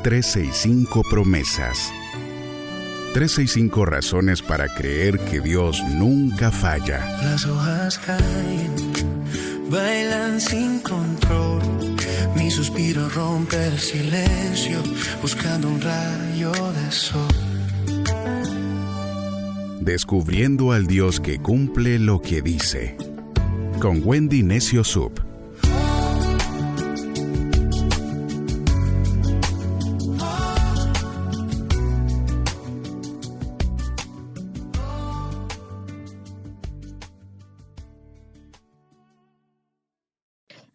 365 promesas. 365 razones para creer que Dios nunca falla. Las hojas caen, bailan sin control. Mi suspiro rompe el silencio, buscando un rayo de sol. Descubriendo al Dios que cumple lo que dice. Con Wendy Necio Sub.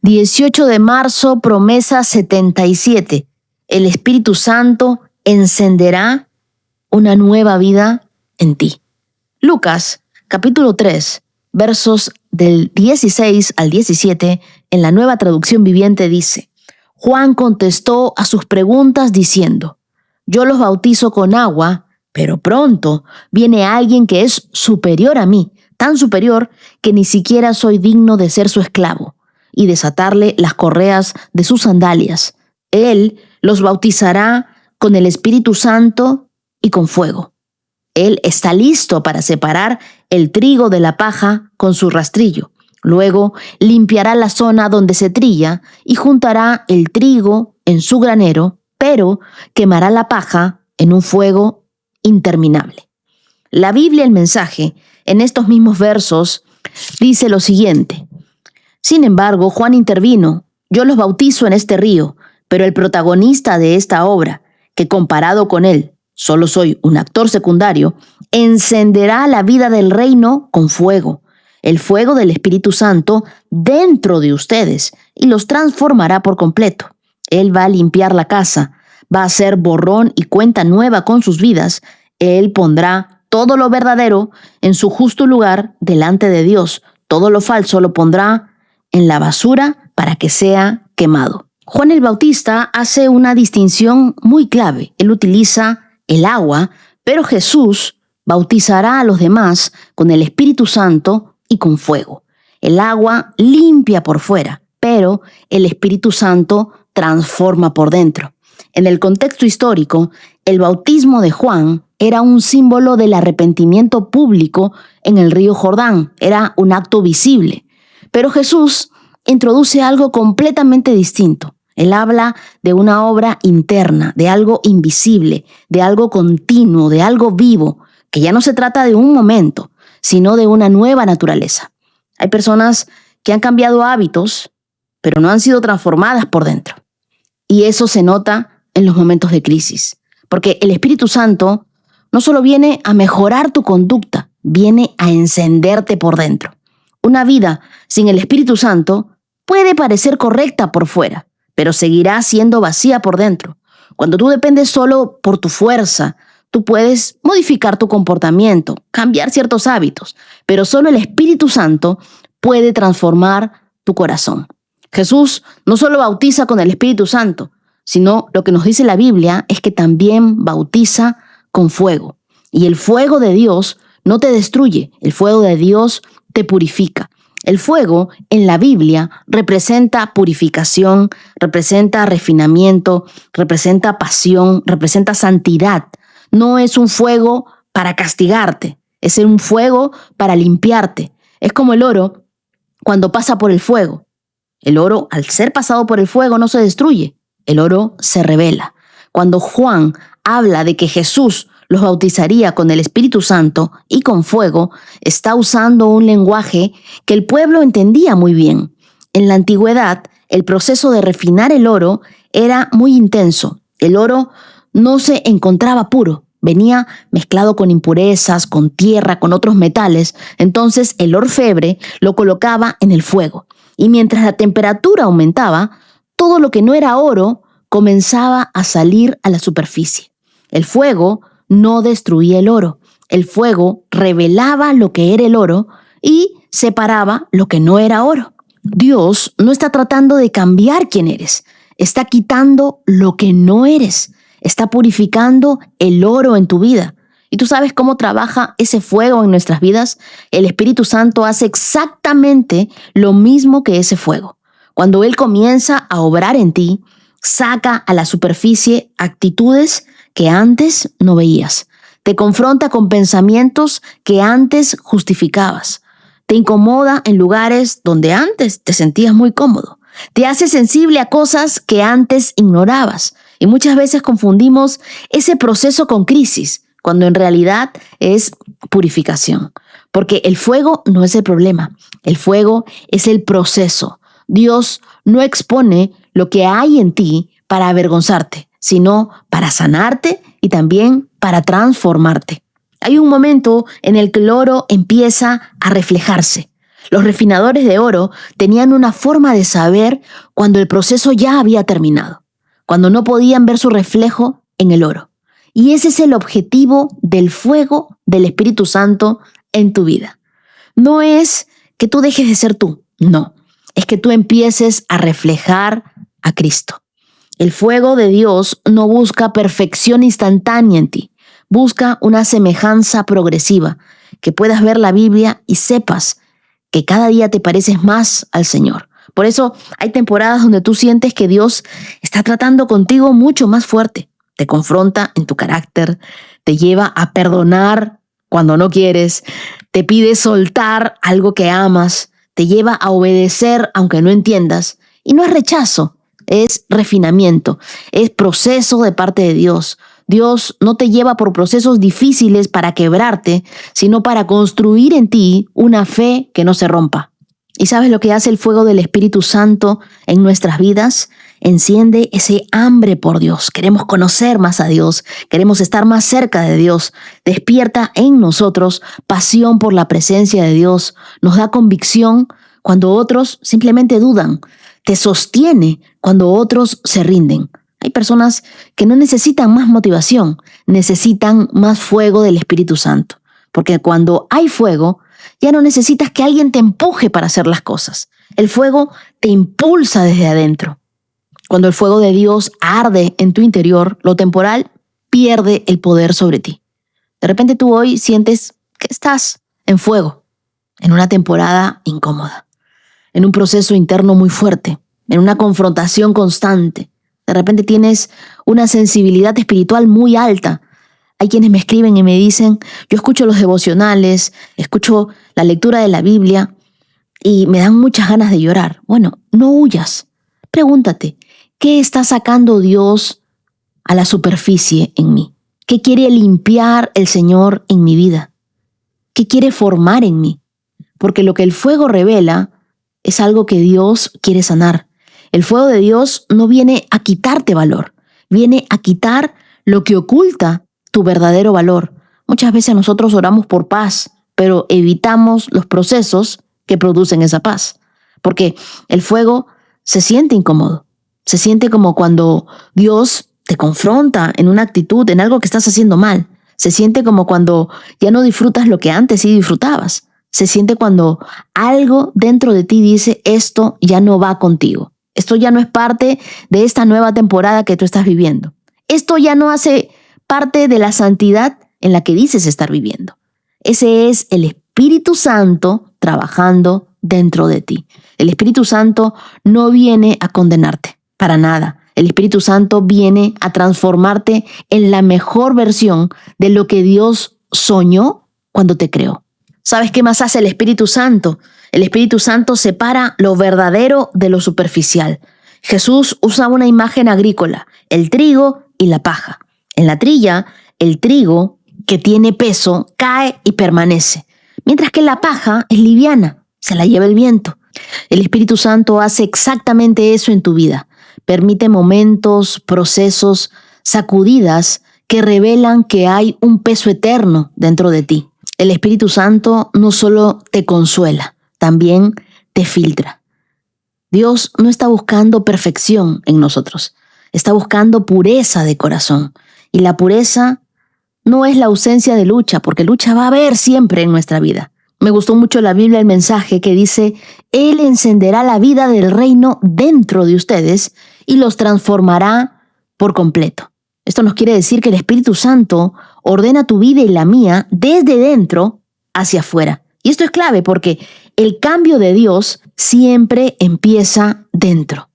...18 de marzo, promesa 77... el Espíritu Santo encenderá una nueva vida en ti. Lucas, capítulo 3, versos del 16 al 17, en la Nueva Traducción Viviente dice: Juan contestó a sus preguntas diciendo: yo los bautizo con agua, pero pronto viene alguien que es superior a mí, tan superior que ni siquiera soy digno de ser su esclavo y desatarle las correas de sus sandalias. Él los bautizará con el Espíritu Santo y con fuego. Él está listo para separar el trigo de la paja con su rastrillo. Luego limpiará la zona donde se trilla y juntará el trigo en su granero, pero quemará la paja en un fuego interminable. La Biblia, el mensaje, en estos mismos versos, dice lo siguiente: sin embargo, Juan intervino: yo los bautizo en este río, pero el protagonista de esta obra, que comparado con él solo soy un actor secundario, encenderá la vida del reino con fuego, el fuego del Espíritu Santo dentro de ustedes, y los transformará por completo. Él va a limpiar la casa, va a hacer borrón y cuenta nueva con sus vidas. Él pondrá todo lo verdadero en su justo lugar delante de Dios. Todo lo falso lo pondrá en la basura para que sea quemado. Juan el Bautista hace una distinción muy clave. Él utiliza el agua, pero Jesús bautizará a los demás con el Espíritu Santo y con fuego. El agua limpia por fuera, pero el Espíritu Santo transforma por dentro. En el contexto histórico, el bautismo de Juan era un símbolo del arrepentimiento público en el río Jordán. Era un acto visible. Pero Jesús introduce algo completamente distinto. Él habla de una obra interna, de algo invisible, de algo continuo, de algo vivo, que ya no se trata de un momento, sino de una nueva naturaleza. Hay personas que han cambiado hábitos, pero no han sido transformadas por dentro. Y eso se nota en los momentos de crisis, porque el Espíritu Santo no solo viene a mejorar tu conducta, viene a encenderte por dentro. Una vida sin el Espíritu Santo puede parecer correcta por fuera, pero seguirá siendo vacía por dentro. Cuando tú dependes solo por tu fuerza, tú puedes modificar tu comportamiento, cambiar ciertos hábitos, pero solo el Espíritu Santo puede transformar tu corazón. Jesús no solo bautiza con el Espíritu Santo, sino lo que nos dice la Biblia es que también bautiza con fuego. Y el fuego de Dios no te destruye, el fuego de Dios te purifica. El fuego en la Biblia representa purificación, representa refinamiento, representa pasión, representa santidad. No es un fuego para castigarte, es un fuego para limpiarte. Es como el oro cuando pasa por el fuego. El oro, al ser pasado por el fuego, no se destruye. El oro se revela. Cuando Juan habla de que Jesús los bautizaría con el Espíritu Santo y con fuego, está usando un lenguaje que el pueblo entendía muy bien. En la antigüedad, el proceso de refinar el oro era muy intenso. El oro no se encontraba puro, venía mezclado con impurezas, con tierra, con otros metales. Entonces el orfebre lo colocaba en el fuego. Y mientras la temperatura aumentaba, todo lo que no era oro comenzaba a salir a la superficie. El fuego no destruía el oro. El fuego revelaba lo que era el oro y separaba lo que no era oro. Dios no está tratando de cambiar quién eres. Está quitando lo que no eres. Está purificando el oro en tu vida. ¿Y tú sabes cómo trabaja ese fuego en nuestras vidas? El Espíritu Santo hace exactamente lo mismo que ese fuego. Cuando Él comienza a obrar en ti, saca a la superficie actitudes que antes no veías. Te confronta con pensamientos que antes justificabas. Te incomoda en lugares donde antes te sentías muy cómodo. Te hace sensible a cosas que antes ignorabas. Y muchas veces confundimos ese proceso con crisis, cuando en realidad es purificación. Porque el fuego no es el problema, el fuego es el proceso. Dios no expone lo que hay en ti para avergonzarte, sino para sanarte y también para transformarte. Hay un momento en el que el oro empieza a reflejarse. Los refinadores de oro tenían una forma de saber cuando el proceso ya había terminado, cuando no podían ver su reflejo en el oro. Y ese es el objetivo del fuego del Espíritu Santo en tu vida. No es que tú dejes de ser tú, no. Es que tú empieces a reflejar a Cristo. El fuego de Dios no busca perfección instantánea en ti. Busca una semejanza progresiva, que puedas ver la Biblia y sepas que cada día te pareces más al Señor. Por eso hay temporadas donde tú sientes que Dios está tratando contigo mucho más fuerte. Te confronta en tu carácter, te lleva a perdonar cuando no quieres, te pide soltar algo que amas, te lleva a obedecer aunque no entiendas. Y no es rechazo, es refinamiento, es proceso de parte de Dios. Dios no te lleva por procesos difíciles para quebrarte, sino para construir en ti una fe que no se rompa. ¿Y sabes lo que hace el fuego del Espíritu Santo en nuestras vidas? Enciende ese hambre por Dios. Queremos conocer más a Dios, queremos estar más cerca de Dios. Despierta en nosotros pasión por la presencia de Dios. Nos da convicción cuando otros simplemente dudan. Te sostiene cuando otros se rinden. Hay personas que no necesitan más motivación, necesitan más fuego del Espíritu Santo. Porque cuando hay fuego, ya no necesitas que alguien te empuje para hacer las cosas. El fuego te impulsa desde adentro. Cuando el fuego de Dios arde en tu interior, lo temporal pierde el poder sobre ti. De repente tú hoy sientes que estás en fuego, en una temporada incómoda, en un proceso interno muy fuerte, en una confrontación constante. De repente tienes una sensibilidad espiritual muy alta. Hay quienes me escriben y me dicen, yo escucho los devocionales, escucho la lectura de la Biblia y me dan muchas ganas de llorar. Bueno, no huyas. Pregúntate, ¿qué está sacando Dios a la superficie en mí? ¿Qué quiere limpiar el Señor en mi vida? ¿Qué quiere formar en mí? Porque lo que el fuego revela es algo que Dios quiere sanar. El fuego de Dios no viene a quitarte valor, viene a quitar lo que oculta tu verdadero valor. Muchas veces nosotros oramos por paz, pero evitamos los procesos que producen esa paz. Porque el fuego se siente incómodo. Se siente como cuando Dios te confronta en una actitud, en algo que estás haciendo mal. Se siente como cuando ya no disfrutas lo que antes sí disfrutabas. Se siente cuando algo dentro de ti dice, esto ya no va contigo. Esto ya no es parte de esta nueva temporada que tú estás viviendo. Esto ya no hace parte de la santidad en la que dices estar viviendo. Ese es el Espíritu Santo trabajando dentro de ti. El Espíritu Santo no viene a condenarte, para nada. El Espíritu Santo viene a transformarte en la mejor versión de lo que Dios soñó cuando te creó. ¿Sabes qué más hace el Espíritu Santo? El Espíritu Santo separa lo verdadero de lo superficial. Jesús usa una imagen agrícola, el trigo y la paja. En la trilla, el trigo que tiene peso cae y permanece, mientras que la paja es liviana, se la lleva el viento. El Espíritu Santo hace exactamente eso en tu vida. Permite momentos, procesos, sacudidas que revelan que hay un peso eterno dentro de ti. El Espíritu Santo no solo te consuela, también te filtra. Dios no está buscando perfección en nosotros, está buscando pureza de corazón. Y la pureza no es la ausencia de lucha, porque lucha va a haber siempre en nuestra vida. Me gustó mucho la Biblia, el mensaje que dice, Él encenderá la vida del reino dentro de ustedes y los transformará por completo. Esto nos quiere decir que el Espíritu Santo ordena tu vida y la mía desde dentro hacia afuera. Y esto es clave porque el cambio de Dios siempre empieza dentro.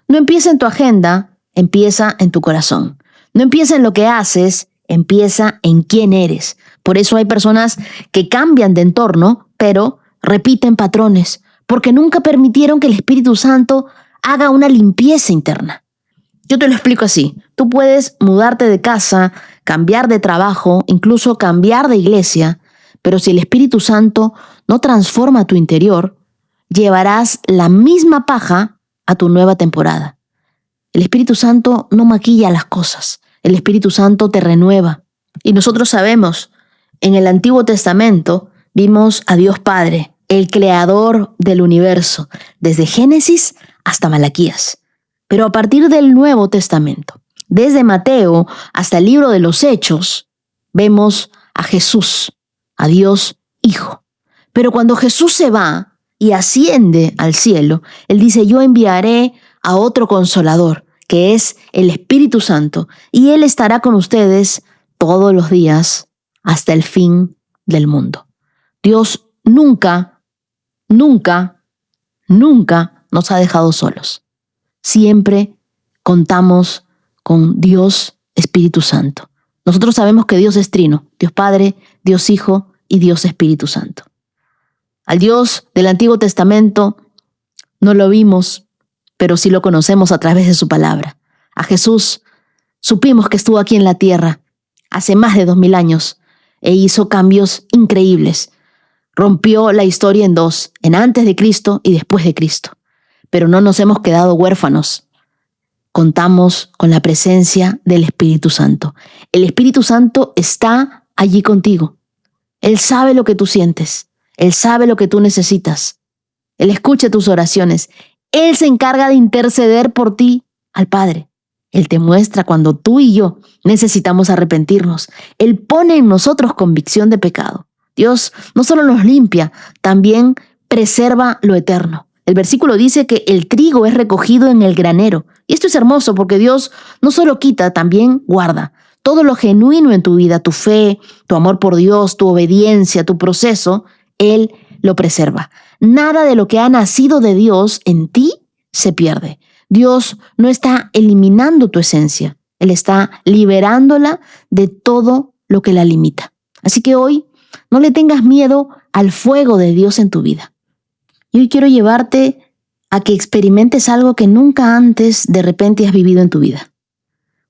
No empieza en tu agenda, empieza en tu corazón. No empieza en lo que haces, empieza en quién eres. Por eso hay personas que cambian de entorno, pero repiten patrones, porque nunca permitieron que el Espíritu Santo haga una limpieza interna. Yo te lo explico así. Tú puedes mudarte de casa, cambiar de trabajo, incluso cambiar de iglesia, pero si el Espíritu Santo no transforma tu interior, llevarás la misma paja a tu nueva temporada. El Espíritu Santo no maquilla las cosas. El Espíritu Santo te renueva. Y nosotros sabemos, en el Antiguo Testamento vimos a Dios Padre, el creador del universo, desde Génesis hasta Malaquías. Pero a partir del Nuevo Testamento, desde Mateo hasta el libro de los Hechos, vemos a Jesús, a Dios Hijo. Pero cuando Jesús se va y asciende al cielo, Él dice, yo enviaré a otro Consolador, que es el Espíritu Santo, y Él estará con ustedes todos los días hasta el fin del mundo. Dios nunca nos ha dejado solos. Siempre contamos con Dios Espíritu Santo. Nosotros sabemos que Dios es trino, Dios Padre, Dios Hijo y Dios Espíritu Santo. Al Dios del Antiguo Testamento no lo vimos, pero sí lo conocemos a través de su palabra. A Jesús supimos que estuvo aquí en la tierra hace más de 2000 años e hizo cambios increíbles. Rompió la historia en dos, en antes de Cristo y después de Cristo. Pero no nos hemos quedado huérfanos. Contamos con la presencia del Espíritu Santo. El Espíritu Santo está allí contigo. Él sabe lo que tú sientes. Él sabe lo que tú necesitas. Él escucha tus oraciones. Él se encarga de interceder por ti al Padre. Él te muestra cuando tú y yo necesitamos arrepentirnos. Él pone en nosotros convicción de pecado. Dios no solo nos limpia, también preserva lo eterno. El versículo dice que el trigo es recogido en el granero. Y esto es hermoso porque Dios no solo quita, también guarda. Todo lo genuino en tu vida, tu fe, tu amor por Dios, tu obediencia, tu proceso, Él lo preserva. Nada de lo que ha nacido de Dios en ti se pierde. Dios no está eliminando tu esencia. Él está liberándola de todo lo que la limita. Así que hoy no le tengas miedo al fuego de Dios en tu vida. Y hoy quiero llevarte a que experimentes algo que nunca antes de repente has vivido en tu vida.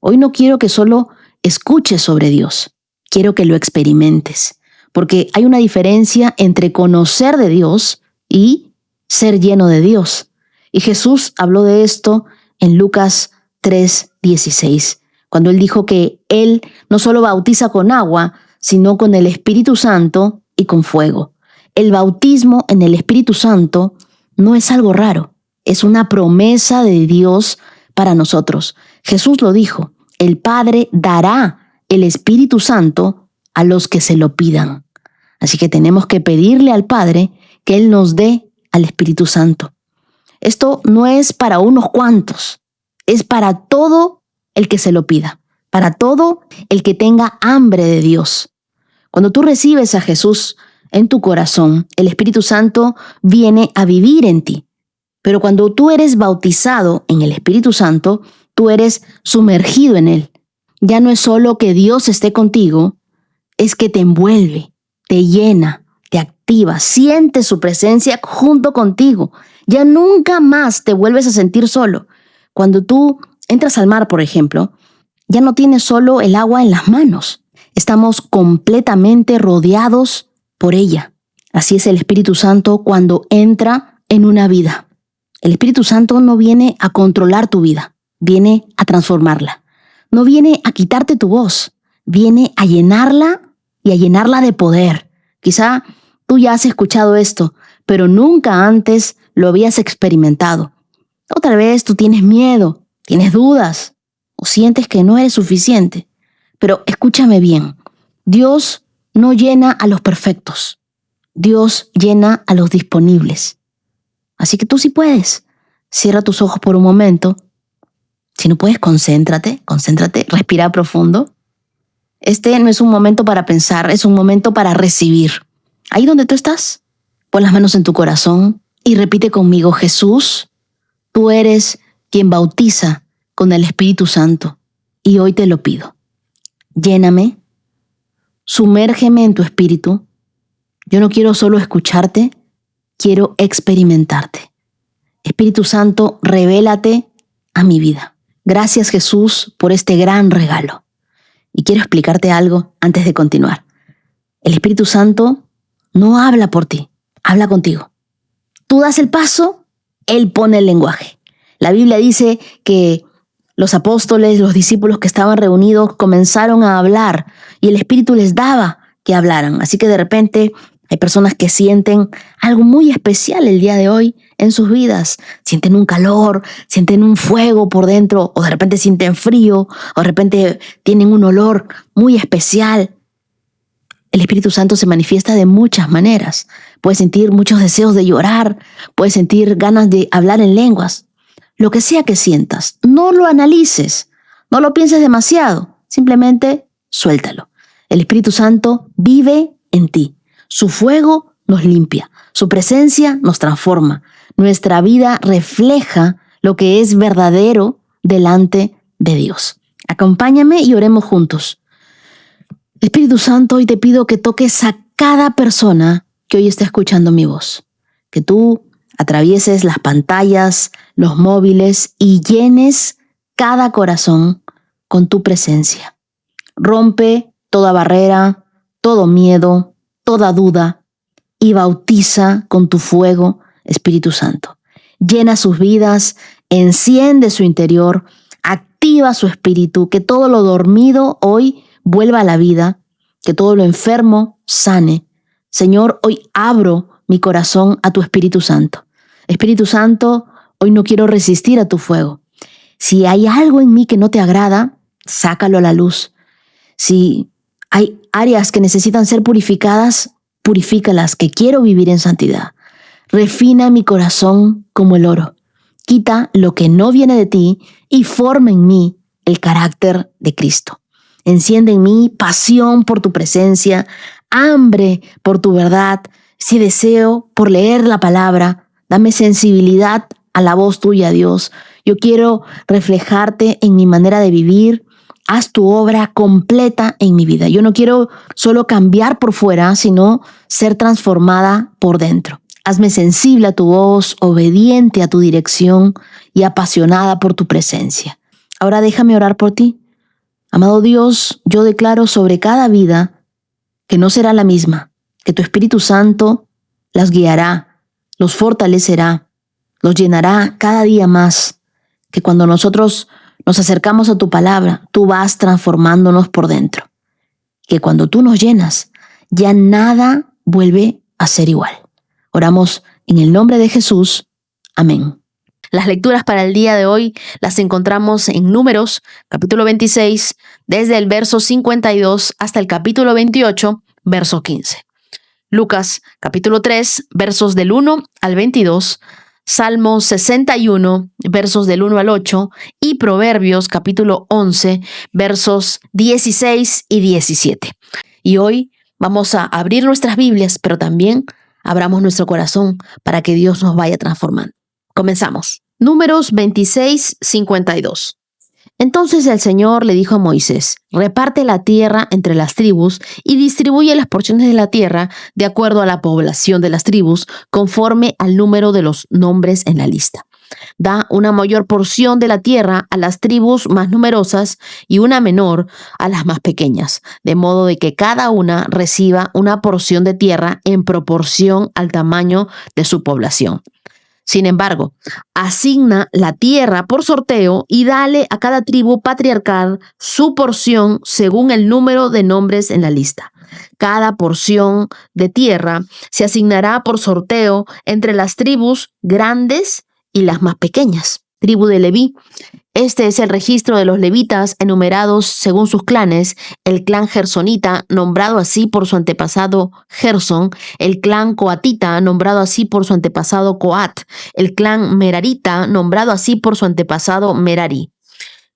Hoy no quiero que solo escuches sobre Dios, quiero que lo experimentes, porque hay una diferencia entre conocer de Dios y ser lleno de Dios. Y Jesús habló de esto en Lucas 3:16, cuando Él dijo que Él no solo bautiza con agua, sino con el Espíritu Santo y con fuego. El bautismo en el Espíritu Santo no es algo raro, es una promesa de Dios para nosotros. Jesús lo dijo, el Padre dará el Espíritu Santo a los que se lo pidan. Así que tenemos que pedirle al Padre que Él nos dé al Espíritu Santo. Esto no es para unos cuantos, es para todo el que se lo pida, para todo el que tenga hambre de Dios. Cuando tú recibes a Jesús en tu corazón, el Espíritu Santo viene a vivir en ti. Pero cuando tú eres bautizado en el Espíritu Santo, tú eres sumergido en Él. Ya no es solo que Dios esté contigo, es que te envuelve, te llena, te activa, sientes su presencia junto contigo. Ya nunca más te vuelves a sentir solo. Cuando tú entras al mar, por ejemplo, ya no tienes solo el agua en las manos. Estamos completamente rodeados por ella. Así es el Espíritu Santo cuando entra en una vida. El Espíritu Santo no viene a controlar tu vida, viene a transformarla. No viene a quitarte tu voz, viene a llenarla y a llenarla de poder. Quizá tú ya has escuchado esto, pero nunca antes lo habías experimentado. Otra vez tú tienes miedo, tienes dudas o sientes que no eres suficiente. Pero escúchame bien, Dios no llena a los perfectos, Dios llena a los disponibles. Así que tú sí puedes. Cierra tus ojos por un momento. Si no puedes, concéntrate, respira profundo. Este no es un momento para pensar, es un momento para recibir. Ahí donde tú estás, pon las manos en tu corazón y repite conmigo, Jesús, tú eres quien bautiza con el Espíritu Santo y hoy te lo pido. Lléname, sumérgeme en tu espíritu. Yo no quiero solo escucharte, quiero experimentarte. Espíritu Santo, revélate a mi vida. Gracias, Jesús, por este gran regalo. Y quiero explicarte algo antes de continuar. El Espíritu Santo no habla por ti, habla contigo. Tú das el paso, Él pone el lenguaje. La Biblia dice que los apóstoles, los discípulos que estaban reunidos comenzaron a hablar y el Espíritu les daba que hablaran. Así que de repente hay personas que sienten algo muy especial el día de hoy en sus vidas. Sienten un calor, sienten un fuego por dentro, o de repente sienten frío, o de repente tienen un olor muy especial. El Espíritu Santo se manifiesta de muchas maneras. Puedes sentir muchos deseos de llorar, puedes sentir ganas de hablar en lenguas. Lo que sea que sientas, no lo analices, no lo pienses demasiado, simplemente suéltalo. El Espíritu Santo vive en ti. Su fuego nos limpia, su presencia nos transforma. Nuestra vida refleja lo que es verdadero delante de Dios. Acompáñame y oremos juntos. Espíritu Santo, hoy te pido que toques a cada persona que hoy está escuchando mi voz. Que tú atravieses las pantallas, los móviles y llenes cada corazón con tu presencia. Rompe toda barrera, todo miedo, toda duda y bautiza con tu fuego, Espíritu Santo. Llena sus vidas, enciende su interior, activa su espíritu, que todo lo dormido hoy vuelva a la vida, que todo lo enfermo sane. Señor, hoy abro mi corazón a tu Espíritu Santo. Espíritu Santo, hoy no quiero resistir a tu fuego. Si hay algo en mí que no te agrada, sácalo a la luz. Si hay áreas que necesitan ser purificadas, purifícalas, que quiero vivir en santidad. Refina mi corazón como el oro. Quita lo que no viene de ti y forma en mí el carácter de Cristo. Enciende en mí pasión por tu presencia, hambre por tu verdad, ese deseo por leer la palabra. Dame sensibilidad a la voz tuya, Dios. Yo quiero reflejarte en mi manera de vivir. Haz tu obra completa en mi vida. Yo no quiero solo cambiar por fuera, sino ser transformada por dentro. Hazme sensible a tu voz, obediente a tu dirección y apasionada por tu presencia. Ahora déjame orar por ti. Amado Dios, yo declaro sobre cada vida que no será la misma, que tu Espíritu Santo las guiará, los fortalecerá, los llenará cada día más, que cuando nosotros nos acercamos a tu palabra, tú vas transformándonos por dentro, que cuando tú nos llenas, ya nada vuelve a ser igual. Oramos en el nombre de Jesús. Amén. Las lecturas para el día de hoy las encontramos en Números, capítulo 26, desde el verso 52 hasta el capítulo 28, verso 15. Lucas, capítulo 3, versos del 1 al 22, Salmo 61, versos del 1 al 8, y Proverbios, capítulo 11, versos 16 y 17. Y hoy vamos a abrir nuestras Biblias, pero también abramos nuestro corazón para que Dios nos vaya transformando. Comenzamos. Números 26, 52. Entonces el Señor le dijo a Moisés: reparte la tierra entre las tribus y distribuye las porciones de la tierra de acuerdo a la población de las tribus, conforme al número de los nombres en la lista. Da una mayor porción de la tierra a las tribus más numerosas y una menor a las más pequeñas, de modo de que cada una reciba una porción de tierra en proporción al tamaño de su población. Sin embargo, asigna la tierra por sorteo y dale a cada tribu patriarcal su porción según el número de nombres en la lista. Cada porción de tierra se asignará por sorteo entre las tribus grandes y las más pequeñas. Tribu de Leví. Este es el registro de los levitas enumerados según sus clanes: el clan gersonita, nombrado así por su antepasado Gerson; el clan coatita, nombrado así por su antepasado Coat; el clan merarita, nombrado así por su antepasado Merari.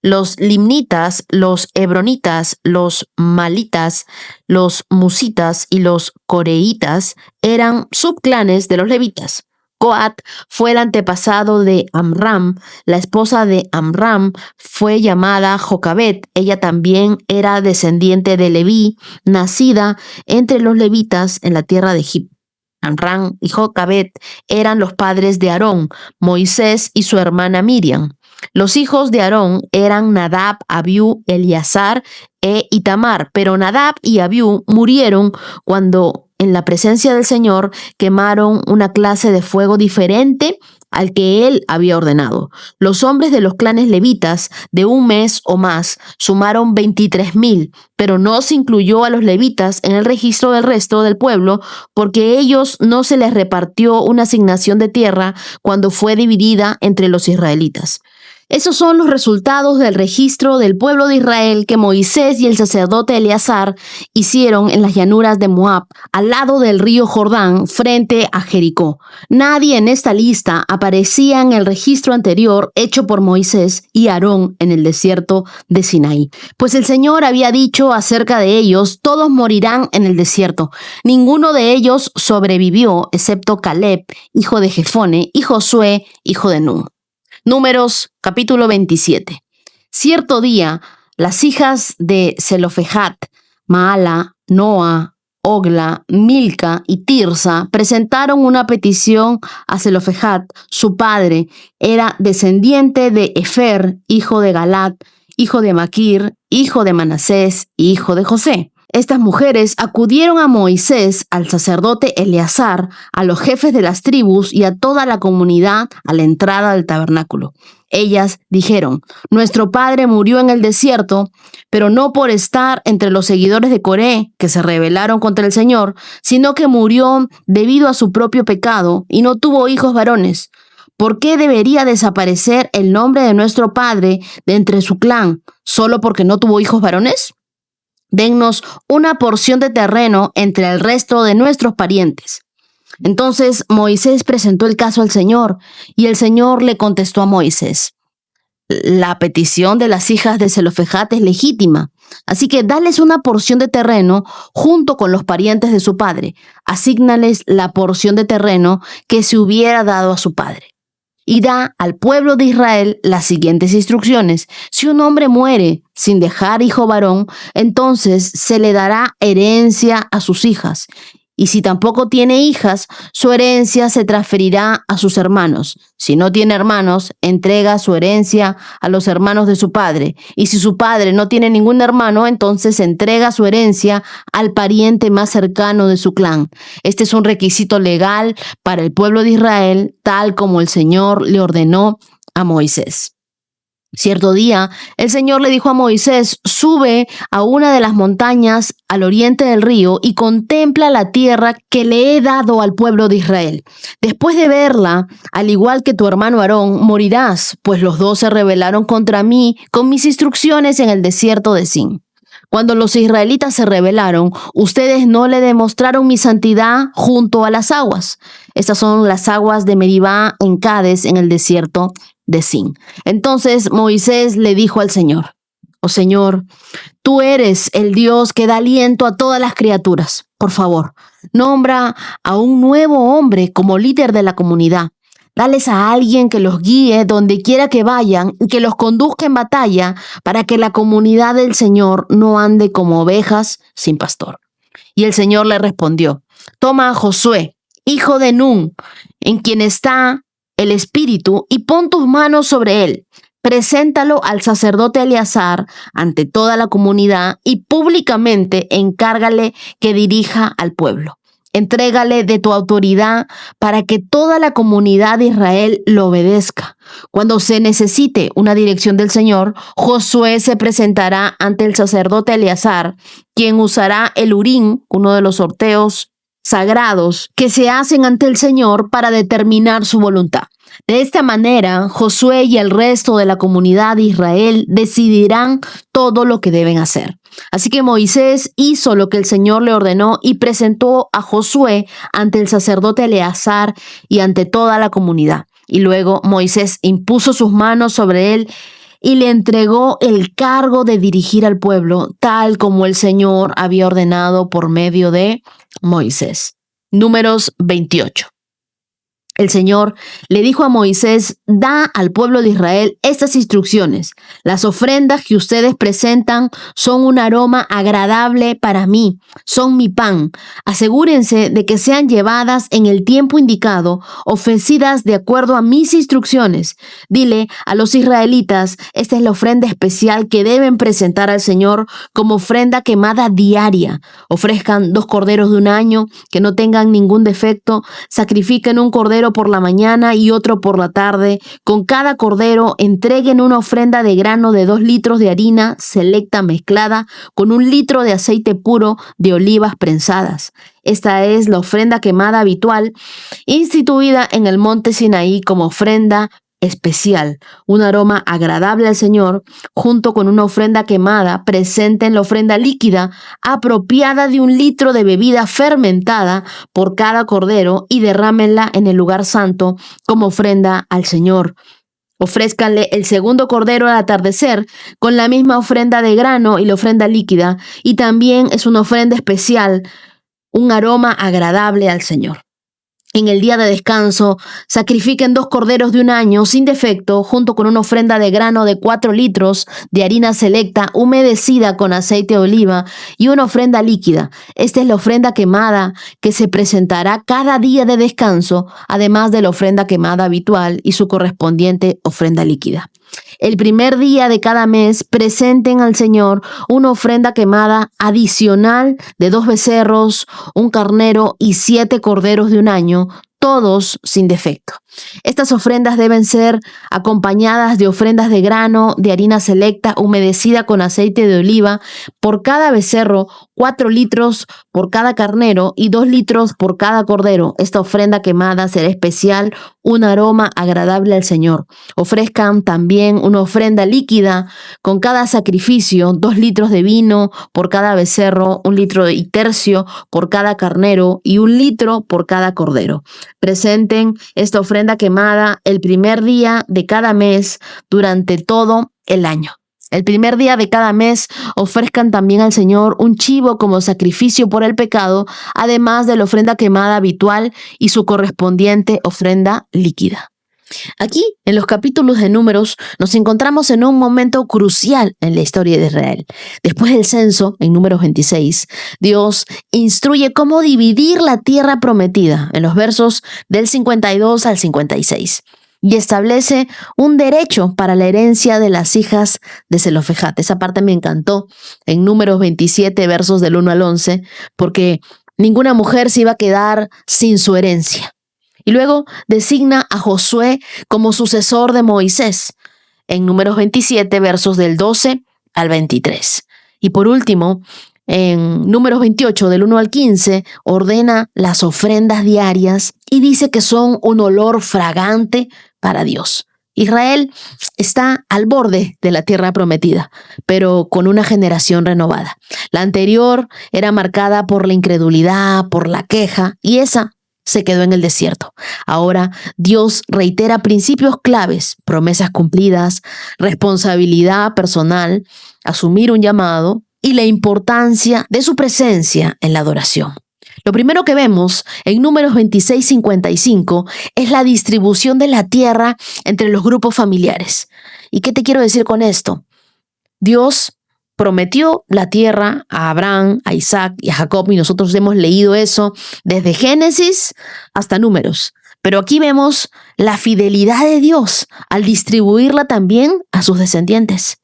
Los limnitas, los hebronitas, los malitas, los musitas y los coreitas eran subclanes de los levitas. Coat fue el antepasado de Amram. La esposa de Amram fue llamada Jocabet. Ella también era descendiente de Leví, nacida entre los levitas en la tierra de Egipto. Amram y Jocabet eran los padres de Aarón, Moisés y su hermana Miriam. Los hijos de Aarón eran Nadab, Abiú, Eleazar e Itamar, pero Nadab y Abiú murieron cuando en la presencia del Señor quemaron una clase de fuego diferente al que él había ordenado. Los hombres de los clanes levitas de un mes o más sumaron 23,000, pero no se incluyó a los levitas en el registro del resto del pueblo porque ellos no se les repartió una asignación de tierra cuando fue dividida entre los israelitas. Esos son los resultados del registro del pueblo de Israel que Moisés y el sacerdote Eleazar hicieron en las llanuras de Moab, al lado del río Jordán, frente a Jericó. Nadie en esta lista aparecía en el registro anterior hecho por Moisés y Aarón en el desierto de Sinaí. Pues el Señor había dicho acerca de ellos, todos morirán en el desierto. Ninguno de ellos sobrevivió, excepto Caleb, hijo de Jefone, y Josué, hijo de Nun. Números, capítulo 27. Cierto día, las hijas de Zelofejat, Maala, Noa, Ogla, Milca y Tirsa presentaron una petición a Zelofejat. Su padre era descendiente de Efer, hijo de Galat, hijo de Maquir, hijo de Manasés y hijo de José. Estas mujeres acudieron a Moisés, al sacerdote Eleazar, a los jefes de las tribus y a toda la comunidad a la entrada del tabernáculo. Ellas dijeron, nuestro padre murió en el desierto, pero no por estar entre los seguidores de Coré, que se rebelaron contra el Señor, sino que murió debido a su propio pecado y no tuvo hijos varones. ¿Por qué debería desaparecer el nombre de nuestro padre de entre su clan, solo porque no tuvo hijos varones? Dennos una porción de terreno entre el resto de nuestros parientes. Entonces Moisés presentó el caso al Señor, y el Señor le contestó a Moisés, la petición de las hijas de Zelofejat es legítima, así que dales una porción de terreno junto con los parientes de su padre. Asígnales la porción de terreno que se hubiera dado a su padre. Y da al pueblo de Israel las siguientes instrucciones. Si un hombre muere sin dejar hijo varón, entonces se le dará herencia a sus hijas. Y si tampoco tiene hijas, su herencia se transferirá a sus hermanos. Si no tiene hermanos, entrega su herencia a los hermanos de su padre. Y si su padre no tiene ningún hermano, entonces entrega su herencia al pariente más cercano de su clan. Este es un requisito legal para el pueblo de Israel, tal como el Señor le ordenó a Moisés. Cierto día, el Señor le dijo a Moisés, sube a una de las montañas al oriente del río y contempla la tierra que le he dado al pueblo de Israel. Después de verla, al igual que tu hermano Aarón, morirás, pues los dos se rebelaron contra mí con mis instrucciones en el desierto de Sin. Cuando los israelitas se rebelaron, ustedes no le demostraron mi santidad junto a las aguas. Estas son las aguas de Meribá en Cades, en el desierto de Sin. Entonces Moisés le dijo al Señor, oh Señor, tú eres el Dios que da aliento a todas las criaturas. Por favor, nombra a un nuevo hombre como líder de la comunidad. Dales a alguien que los guíe donde quiera que vayan y que los conduzca en batalla para que la comunidad del Señor no ande como ovejas sin pastor. Y el Señor le respondió, toma a Josué, hijo de Nun, en quien está el Espíritu, y pon tus manos sobre él. Preséntalo al sacerdote Eleazar ante toda la comunidad y públicamente encárgale que dirija al pueblo. Entrégale de tu autoridad para que toda la comunidad de Israel lo obedezca. Cuando se necesite una dirección del Señor, Josué se presentará ante el sacerdote Eleazar, quien usará el Urim, uno de los sorteos sagrados que se hacen ante el Señor para determinar su voluntad. De esta manera, Josué y el resto de la comunidad de Israel decidirán todo lo que deben hacer. Así que Moisés hizo lo que el Señor le ordenó y presentó a Josué ante el sacerdote Eleazar y ante toda la comunidad. Y luego Moisés impuso sus manos sobre él y le entregó el cargo de dirigir al pueblo, tal como el Señor había ordenado por medio de Moisés. Números 28. El Señor le dijo a Moisés: da al pueblo de Israel estas instrucciones. Las ofrendas que ustedes presentan son un aroma agradable para mí, son mi pan. Asegúrense de que sean llevadas en el tiempo indicado, ofrecidas de acuerdo a mis instrucciones. Dile a los israelitas: esta es la ofrenda especial que deben presentar al Señor como ofrenda quemada diaria. Ofrezcan 2 corderos de un año que no tengan ningún defecto. Sacrifiquen un cordero por la mañana y otro por la tarde. Con cada cordero entreguen una ofrenda de grano de 2 litros de harina selecta mezclada con 1 litro de aceite puro de olivas prensadas. Esta es la ofrenda quemada habitual, instituida en el monte Sinaí como ofrenda especial, un aroma agradable al Señor, junto con una ofrenda quemada. Presenten la ofrenda líquida apropiada de 1 litro de bebida fermentada por cada cordero y derrámenla en el lugar santo como ofrenda al Señor. Ofrézcanle el segundo cordero al atardecer con la misma ofrenda de grano y la ofrenda líquida, y también es una ofrenda especial, un aroma agradable al Señor. En el día de descanso, sacrifiquen 2 corderos de un año sin defecto, junto con una ofrenda de grano de 4 litros de harina selecta humedecida con aceite de oliva y una ofrenda líquida. Esta es la ofrenda quemada que se presentará cada día de descanso, además de la ofrenda quemada habitual y su correspondiente ofrenda líquida. El primer día de cada mes presenten al Señor una ofrenda quemada adicional de 2 becerros, 1 carnero y 7 corderos de un año, todos sin defecto. Estas ofrendas deben ser acompañadas de ofrendas de grano, de harina selecta humedecida con aceite de oliva por cada becerro, 4 litros por cada carnero y 2 litros por cada cordero. Esta ofrenda quemada será especial, un aroma agradable al Señor. Ofrezcan también una ofrenda líquida con cada sacrificio, 2 litros de vino por cada becerro, 1 litro y tercio por cada carnero y 1 litro por cada cordero. Presenten esta ofrenda quemada el primer día de cada mes durante todo el año. El primer día de cada mes ofrezcan también al Señor un chivo como sacrificio por el pecado, además de la ofrenda quemada habitual y su correspondiente ofrenda líquida. Aquí, en los capítulos de Números, nos encontramos en un momento crucial en la historia de Israel. Después del censo, en Números 26, Dios instruye cómo dividir la tierra prometida, en los versos del 52 al 56. Y establece un derecho para la herencia de las hijas de Zelofejat. Esa parte me encantó en Números 27, versos del 1 al 11, porque ninguna mujer se iba a quedar sin su herencia. Y luego designa a Josué como sucesor de Moisés en Números 27, versos del 12 al 23. Y por último, en Números 28, del 1 al 15, ordena las ofrendas diarias y dice que son un olor fragante para Dios. Israel está al borde de la tierra prometida, pero con una generación renovada. La anterior era marcada por la incredulidad, por la queja, y esa se quedó en el desierto. Ahora Dios reitera principios claves, promesas cumplidas, responsabilidad personal, asumir un llamado y la importancia de su presencia en la adoración. Lo primero que vemos en Números 26-55 es la distribución de la tierra entre los grupos familiares. ¿Y qué te quiero decir con esto? Dios prometió la tierra a Abraham, a Isaac y a Jacob, y nosotros hemos leído eso desde Génesis hasta Números. Pero aquí vemos la fidelidad de Dios al distribuirla también a sus descendientes.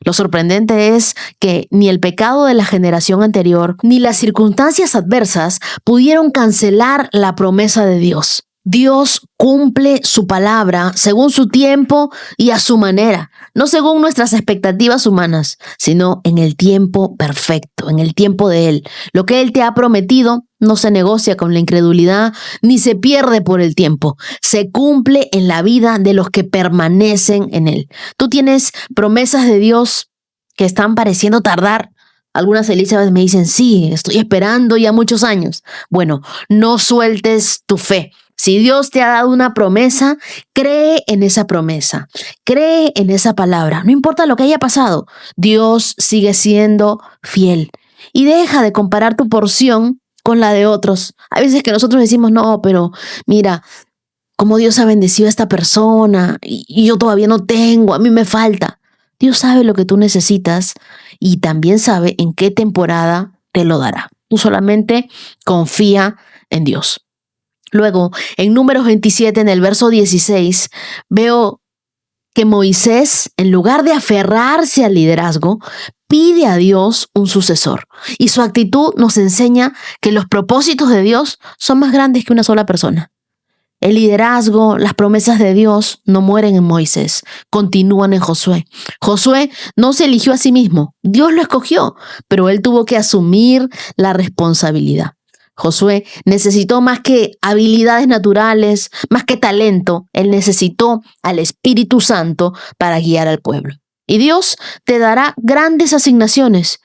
Lo sorprendente es que ni el pecado de la generación anterior ni las circunstancias adversas pudieron cancelar la promesa de Dios. Dios cumple su palabra según su tiempo y a su manera, no según nuestras expectativas humanas, sino en el tiempo perfecto, en el tiempo de Él. Lo que Él te ha prometido no se negocia con la incredulidad ni se pierde por el tiempo. Se cumple en la vida de los que permanecen en Él. Tú tienes promesas de Dios que están pareciendo tardar. Algunas Elizabeth me dicen, sí, estoy esperando ya muchos años. Bueno, no sueltes tu fe. Si Dios te ha dado una promesa, cree en esa promesa, cree en esa palabra. No importa lo que haya pasado, Dios sigue siendo fiel. Y deja de comparar tu porción con la de otros. Hay veces que nosotros decimos, no, pero mira, cómo Dios ha bendecido a esta persona y yo todavía no tengo, a mí me falta. Dios sabe lo que tú necesitas y también sabe en qué temporada te lo dará. Tú solamente confía en Dios. Luego, en Números 27, en el verso 16, veo que Moisés, en lugar de aferrarse al liderazgo, pide a Dios un sucesor. Y su actitud nos enseña que los propósitos de Dios son más grandes que una sola persona. El liderazgo, las promesas de Dios no mueren en Moisés, continúan en Josué. Josué no se eligió a sí mismo, Dios lo escogió, pero él tuvo que asumir la responsabilidad. Josué necesitó más que habilidades naturales, más que talento, él necesitó al Espíritu Santo para guiar al pueblo. Y Dios te dará grandes asignaciones,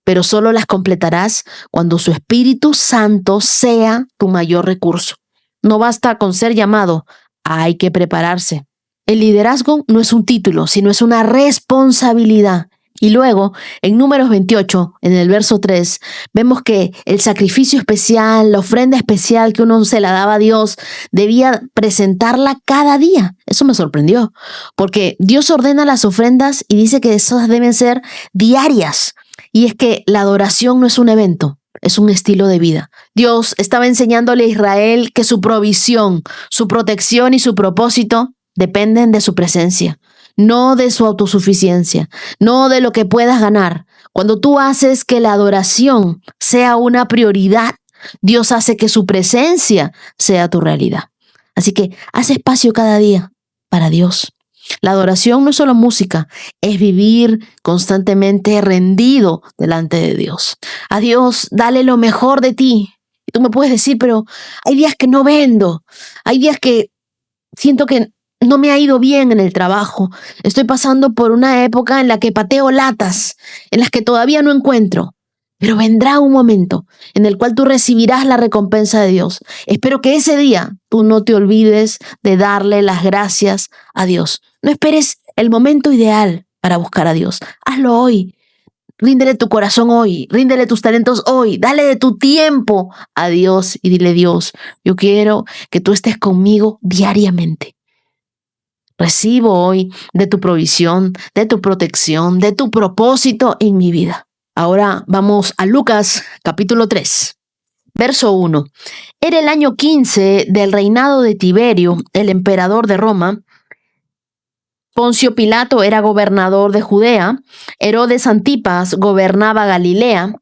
pero solo las completarás cuando su Espíritu Santo sea tu mayor recurso. No basta con ser llamado, hay que prepararse. El liderazgo no es un título, sino es una responsabilidad. Y luego, en Números 28, en el verso 3, vemos que el sacrificio especial, la ofrenda especial que uno se la daba a Dios, debía presentarla cada día. Eso me sorprendió, porque Dios ordena las ofrendas y dice que esas deben ser diarias. Y es que la adoración no es un evento, es un estilo de vida. Dios estaba enseñándole a Israel que su provisión, su protección y su propósito dependen de su presencia, no de su autosuficiencia, no de lo que puedas ganar. Cuando tú haces que la adoración sea una prioridad, Dios hace que su presencia sea tu realidad. Así que haz espacio cada día para Dios. La adoración no es solo música, es vivir constantemente rendido delante de Dios. A Dios, dale lo mejor de ti. Y tú me puedes decir, pero hay días que no vendo, hay días que siento que no me ha ido bien en el trabajo. Estoy pasando por una época en la que pateo latas, en las que todavía no encuentro. Pero vendrá un momento en el cual tú recibirás la recompensa de Dios. Espero que ese día tú no te olvides de darle las gracias a Dios. No esperes el momento ideal para buscar a Dios. Hazlo hoy. Ríndele tu corazón hoy. Ríndele tus talentos hoy. Dale de tu tiempo a Dios y dile: Dios, yo quiero que tú estés conmigo diariamente. Recibo hoy de tu provisión, de tu protección, de tu propósito en mi vida. Ahora vamos a Lucas capítulo 3, verso 1. Era el año 15 del reinado de Tiberio, el emperador de Roma. Poncio Pilato era gobernador de Judea. Herodes Antipas gobernaba Galilea.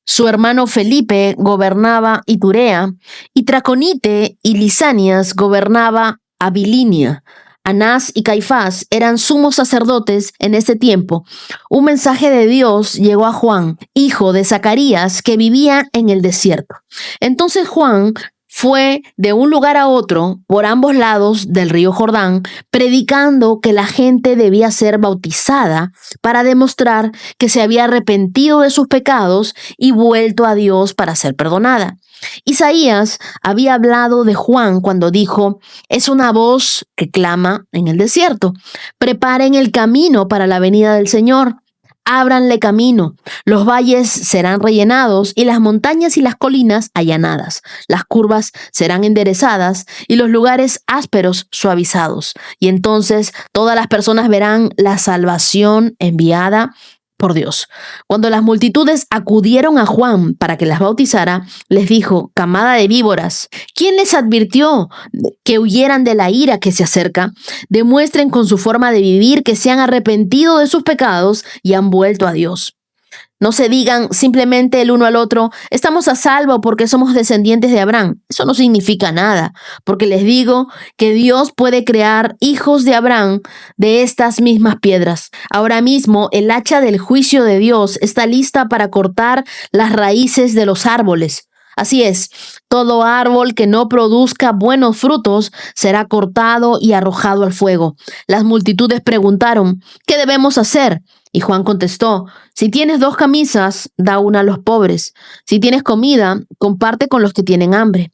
Su hermano Felipe gobernaba Iturea. Y Traconite y Lisanias gobernaba Abilinia. Anás y Caifás eran sumos sacerdotes en ese tiempo. Un mensaje de Dios llegó a Juan, hijo de Zacarías, que vivía en el desierto. Entonces Juan fue de un lugar a otro, por ambos lados del río Jordán, predicando que la gente debía ser bautizada para demostrar que se había arrepentido de sus pecados y vuelto a Dios para ser perdonada. Isaías había hablado de Juan cuando dijo: es una voz que clama en el desierto. Preparen el camino para la venida del Señor. Ábranle camino. Los valles serán rellenados y las montañas y las colinas allanadas. Las curvas serán enderezadas y los lugares ásperos suavizados. Y entonces todas las personas verán la salvación enviada por Dios. Cuando las multitudes acudieron a Juan para que las bautizara, les dijo: camada de víboras, ¿quién les advirtió que huyeran de la ira que se acerca? Demuestren con su forma de vivir que se han arrepentido de sus pecados y han vuelto a Dios. No se digan simplemente el uno al otro: estamos a salvo porque somos descendientes de Abraham. Eso no significa nada, porque les digo que Dios puede crear hijos de Abraham de estas mismas piedras. Ahora mismo el hacha del juicio de Dios está lista para cortar las raíces de los árboles. Así es, todo árbol que no produzca buenos frutos será cortado y arrojado al fuego. Las multitudes preguntaron: ¿qué debemos hacer? Y Juan contestó: si tienes 2 camisas, da una a los pobres. Si tienes comida, comparte con los que tienen hambre.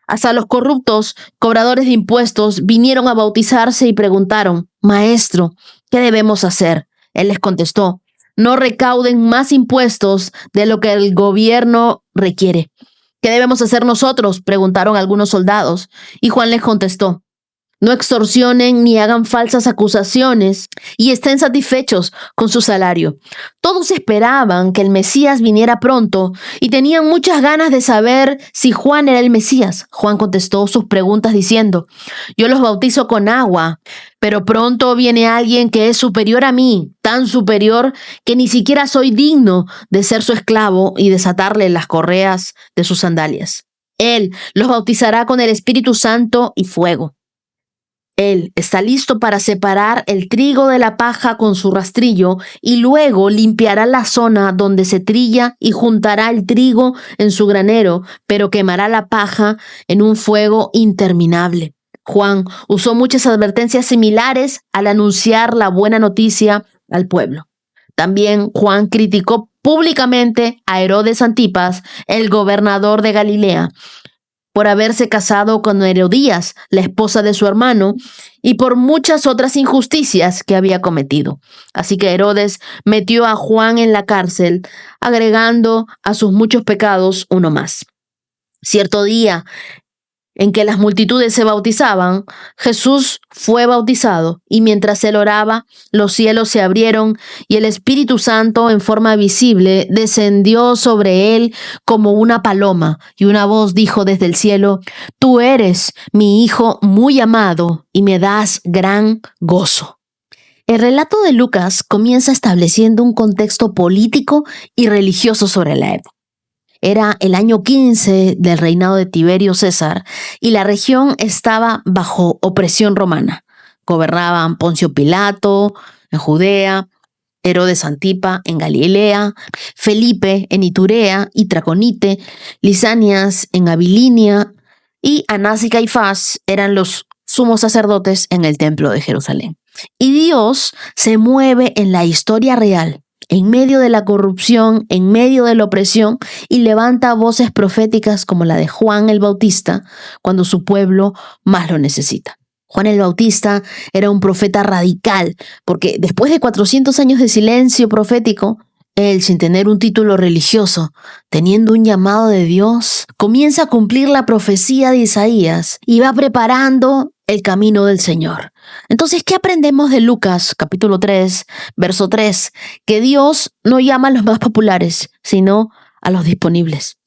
Hasta los corruptos, cobradores de impuestos, vinieron a bautizarse y preguntaron: Maestro, ¿qué debemos hacer? Él les contestó: no recauden más impuestos de lo que el gobierno requiere. ¿Qué debemos hacer nosotros?, preguntaron algunos soldados. Y Juan les contestó: No extorsionen ni hagan falsas acusaciones y estén satisfechos con su salario. Todos esperaban que el Mesías viniera pronto y tenían muchas ganas de saber si Juan era el Mesías. Juan contestó sus preguntas diciendo: yo los bautizo con agua, pero pronto viene alguien que es superior a mí, tan superior que ni siquiera soy digno de ser su esclavo y desatarle las correas de sus sandalias. Él los bautizará con el Espíritu Santo y fuego. Él está listo para separar el trigo de la paja con su rastrillo y luego limpiará la zona donde se trilla y juntará el trigo en su granero, pero quemará la paja en un fuego interminable. Juan usó muchas advertencias similares al anunciar la buena noticia al pueblo. También Juan criticó públicamente a Herodes Antipas, el gobernador de Galilea, por haberse casado con Herodías, la esposa de su hermano, y por muchas otras injusticias que había cometido. Así que Herodes metió a Juan en la cárcel, agregando a sus muchos pecados uno más. Cierto día en que las multitudes se bautizaban, Jesús fue bautizado, y mientras él oraba, los cielos se abrieron y el Espíritu Santo en forma visible descendió sobre él como una paloma, y una voz dijo desde el cielo: tú eres mi Hijo muy amado y me das gran gozo. El relato de Lucas comienza estableciendo un contexto político y religioso sobre la época. Era el año 15 del reinado de Tiberio César y la región estaba bajo opresión romana. Gobernaban Poncio Pilato en Judea, Herodes Antipa en Galilea, Felipe en Iturea y Traconite, Lisanias en Abilinia y Anás y Caifás eran los sumos sacerdotes en el templo de Jerusalén. Y Dios se mueve en la historia real, en medio de la corrupción, en medio de la opresión, y levanta voces proféticas como la de Juan el Bautista cuando su pueblo más lo necesita. Juan el Bautista era un profeta radical, porque después de 400 años de silencio profético, él, sin tener un título religioso, teniendo un llamado de Dios, comienza a cumplir la profecía de Isaías y va preparando el camino del Señor. Entonces, ¿qué aprendemos de Lucas, capítulo 3, verso 3? Que Dios no llama a los más populares, sino a los disponibles.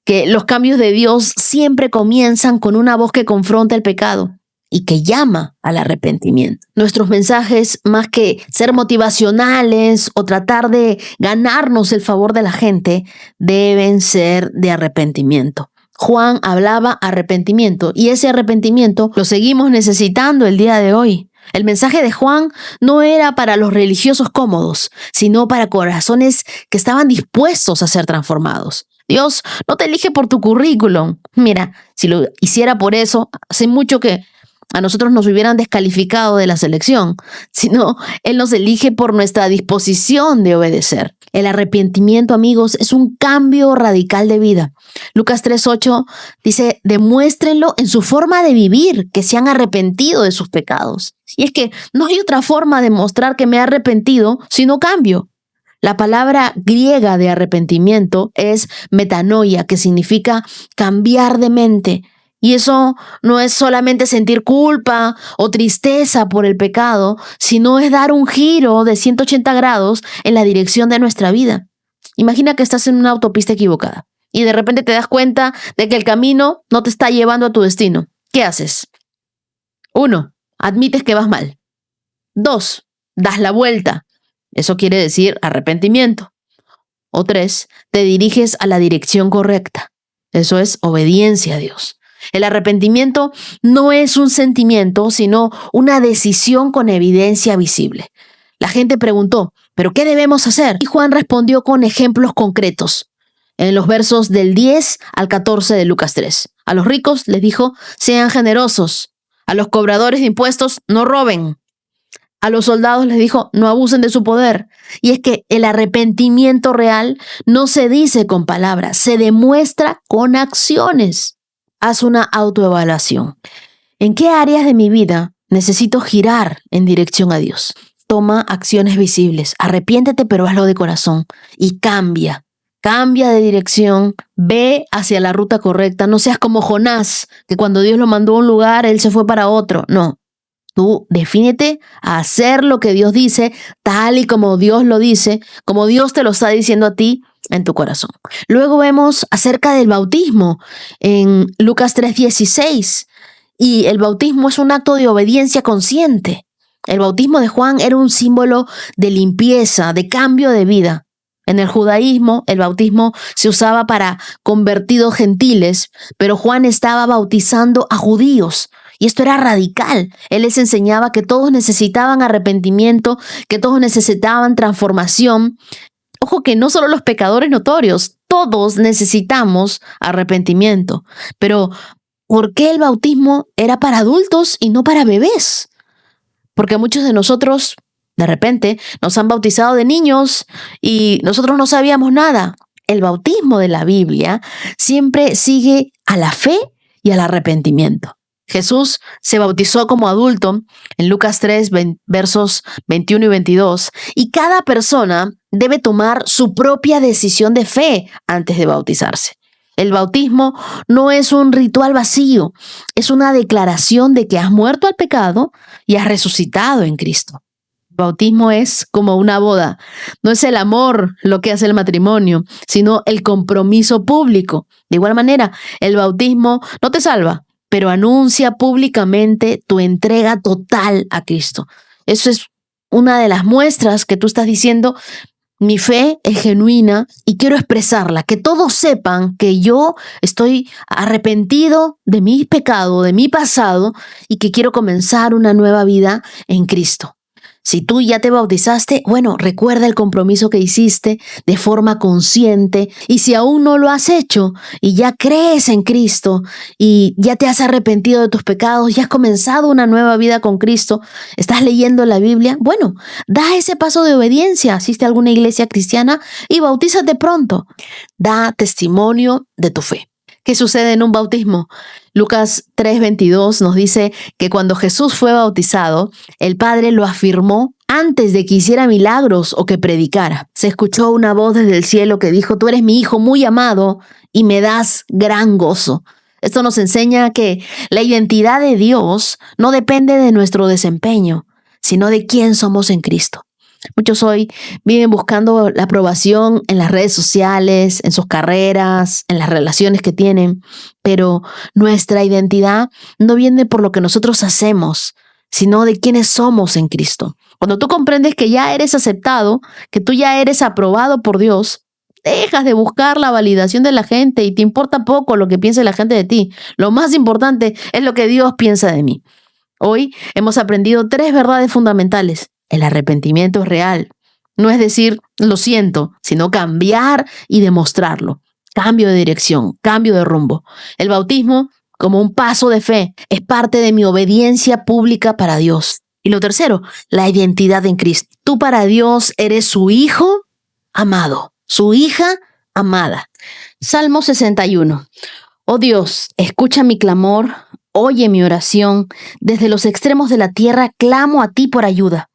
Que los cambios de Dios siempre comienzan con una voz que confronta el pecado y que llama al arrepentimiento. Nuestros mensajes, más que ser motivacionales o tratar de ganarnos el favor de la gente, deben ser de arrepentimiento. Juan hablaba arrepentimiento y ese arrepentimiento lo seguimos necesitando el día de hoy. El mensaje de Juan no era para los religiosos cómodos, sino para corazones que estaban dispuestos a ser transformados. Dios no te elige por tu currículum. Mira, si lo hiciera por eso, hace mucho que a nosotros nos hubieran descalificado de la selección, sino Él nos elige por nuestra disposición de obedecer. El arrepentimiento, amigos, es un cambio radical de vida. Lucas 3:8 dice: demuéstrenlo en su forma de vivir, que se han arrepentido de sus pecados. Y es que no hay otra forma de mostrar que me he arrepentido sino cambio. La palabra griega de arrepentimiento es metanoia, que significa cambiar de mente. Y eso no es solamente sentir culpa o tristeza por el pecado, sino es dar un giro de 180 grados en la dirección de nuestra vida. Imagina que estás en una autopista equivocada y de repente te das cuenta de que el camino no te está llevando a tu destino. ¿Qué haces? 1. Admites que vas mal. 2. Das la vuelta. Eso quiere decir arrepentimiento. O 3. Te diriges a la dirección correcta. Eso es obediencia a Dios. El arrepentimiento no es un sentimiento, sino una decisión con evidencia visible. La gente preguntó: ¿pero qué debemos hacer? Y Juan respondió con ejemplos concretos en los versos del 10 al 14 de Lucas 3. A los ricos les dijo: sean generosos. A los cobradores de impuestos, no roben. A los soldados les dijo: no abusen de su poder. Y es que el arrepentimiento real no se dice con palabras, se demuestra con acciones. Haz una autoevaluación. ¿En qué áreas de mi vida necesito girar en dirección a Dios? Toma acciones visibles. Arrepiéntete, pero hazlo de corazón. Y cambia. Cambia de dirección, ve hacia la ruta correcta. No seas como Jonás, que cuando Dios lo mandó a un lugar, él se fue para otro. No, tú defínete a hacer lo que Dios dice, tal y como Dios lo dice, como Dios te lo está diciendo a ti en tu corazón. Luego vemos acerca del bautismo en Lucas 3:16. Y el bautismo es un acto de obediencia consciente. El bautismo de Juan era un símbolo de limpieza, de cambio de vida. En el judaísmo, el bautismo se usaba para convertidos gentiles, pero Juan estaba bautizando a judíos. Y esto era radical. Él les enseñaba que todos necesitaban arrepentimiento, que todos necesitaban transformación. Ojo que no solo los pecadores notorios, todos necesitamos arrepentimiento. Pero, ¿por qué el bautismo era para adultos y no para bebés? Porque muchos de nosotros, de repente, nos han bautizado de niños y nosotros no sabíamos nada. El bautismo de la Biblia siempre sigue a la fe y al arrepentimiento. Jesús se bautizó como adulto en Lucas 3, versos 21 y 22, y cada persona debe tomar su propia decisión de fe antes de bautizarse. El bautismo no es un ritual vacío, es una declaración de que has muerto al pecado y has resucitado en Cristo. El bautismo es como una boda. No es el amor lo que hace el matrimonio, sino el compromiso público. De igual manera, el bautismo no te salva, pero anuncia públicamente tu entrega total a Cristo. Eso es una de las muestras que tú estás diciendo: mi fe es genuina y quiero expresarla, que todos sepan que yo estoy arrepentido de mi pecado, de mi pasado, y que quiero comenzar una nueva vida en Cristo. Si tú ya te bautizaste, bueno, recuerda el compromiso que hiciste de forma consciente, y si aún no lo has hecho y ya crees en Cristo y ya te has arrepentido de tus pecados, ya has comenzado una nueva vida con Cristo, estás leyendo la Biblia, bueno, da ese paso de obediencia, asiste a alguna iglesia cristiana y bautízate pronto. Da testimonio de tu fe. ¿Qué sucede en un bautismo? Lucas 3:22 nos dice que cuando Jesús fue bautizado, el Padre lo afirmó antes de que hiciera milagros o que predicara. Se escuchó una voz desde el cielo que dijo: tú eres mi Hijo muy amado y me das gran gozo. Esto nos enseña que la identidad de Dios no depende de nuestro desempeño, sino de quién somos en Cristo. Muchos hoy viven buscando la aprobación en las redes sociales, en sus carreras, en las relaciones que tienen, pero nuestra identidad no viene por lo que nosotros hacemos, sino de quiénes somos en Cristo. Cuando tú comprendes que ya eres aceptado, que tú ya eres aprobado por Dios, dejas de buscar la validación de la gente y te importa poco lo que piense la gente de ti. Lo más importante es lo que Dios piensa de mí. Hoy hemos aprendido 3 verdades fundamentales. El arrepentimiento es real. No es decir, lo siento, sino cambiar y demostrarlo. Cambio de dirección, cambio de rumbo. El bautismo, como un paso de fe, es parte de mi obediencia pública para Dios. Y lo tercero, la identidad en Cristo. Tú para Dios eres su hijo amado, su hija amada. Salmo 61. Oh Dios, escucha mi clamor, oye mi oración. Desde los extremos de la tierra clamo a ti por ayuda.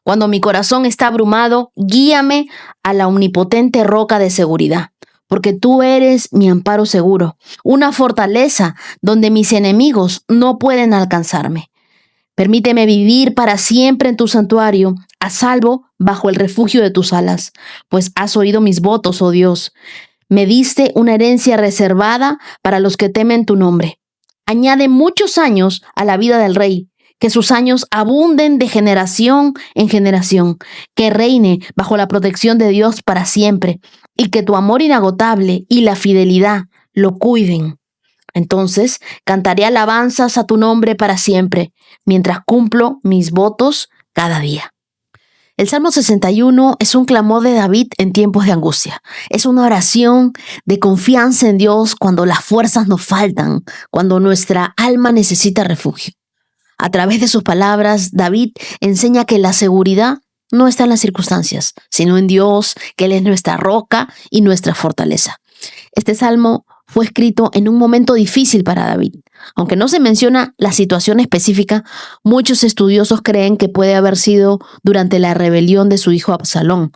Cuando mi corazón está abrumado, guíame a la omnipotente roca de seguridad, porque tú eres mi amparo seguro, una fortaleza donde mis enemigos no pueden alcanzarme. Permíteme vivir para siempre en tu santuario, a salvo bajo el refugio de tus alas, pues has oído mis votos, oh Dios. Me diste una herencia reservada para los que temen tu nombre. Añade muchos años a la vida del rey, que sus años abunden de generación en generación, que reine bajo la protección de Dios para siempre, y que tu amor inagotable y la fidelidad lo cuiden. Entonces cantaré alabanzas a tu nombre para siempre, mientras cumplo mis votos cada día. El Salmo 61 es un clamor de David en tiempos de angustia. Es una oración de confianza en Dios cuando las fuerzas nos faltan, cuando nuestra alma necesita refugio. A través de sus palabras, David enseña que la seguridad no está en las circunstancias, sino en Dios, que Él es nuestra roca y nuestra fortaleza. Este salmo fue escrito en un momento difícil para David. Aunque no se menciona la situación específica, muchos estudiosos creen que puede haber sido durante la rebelión de su hijo Absalón,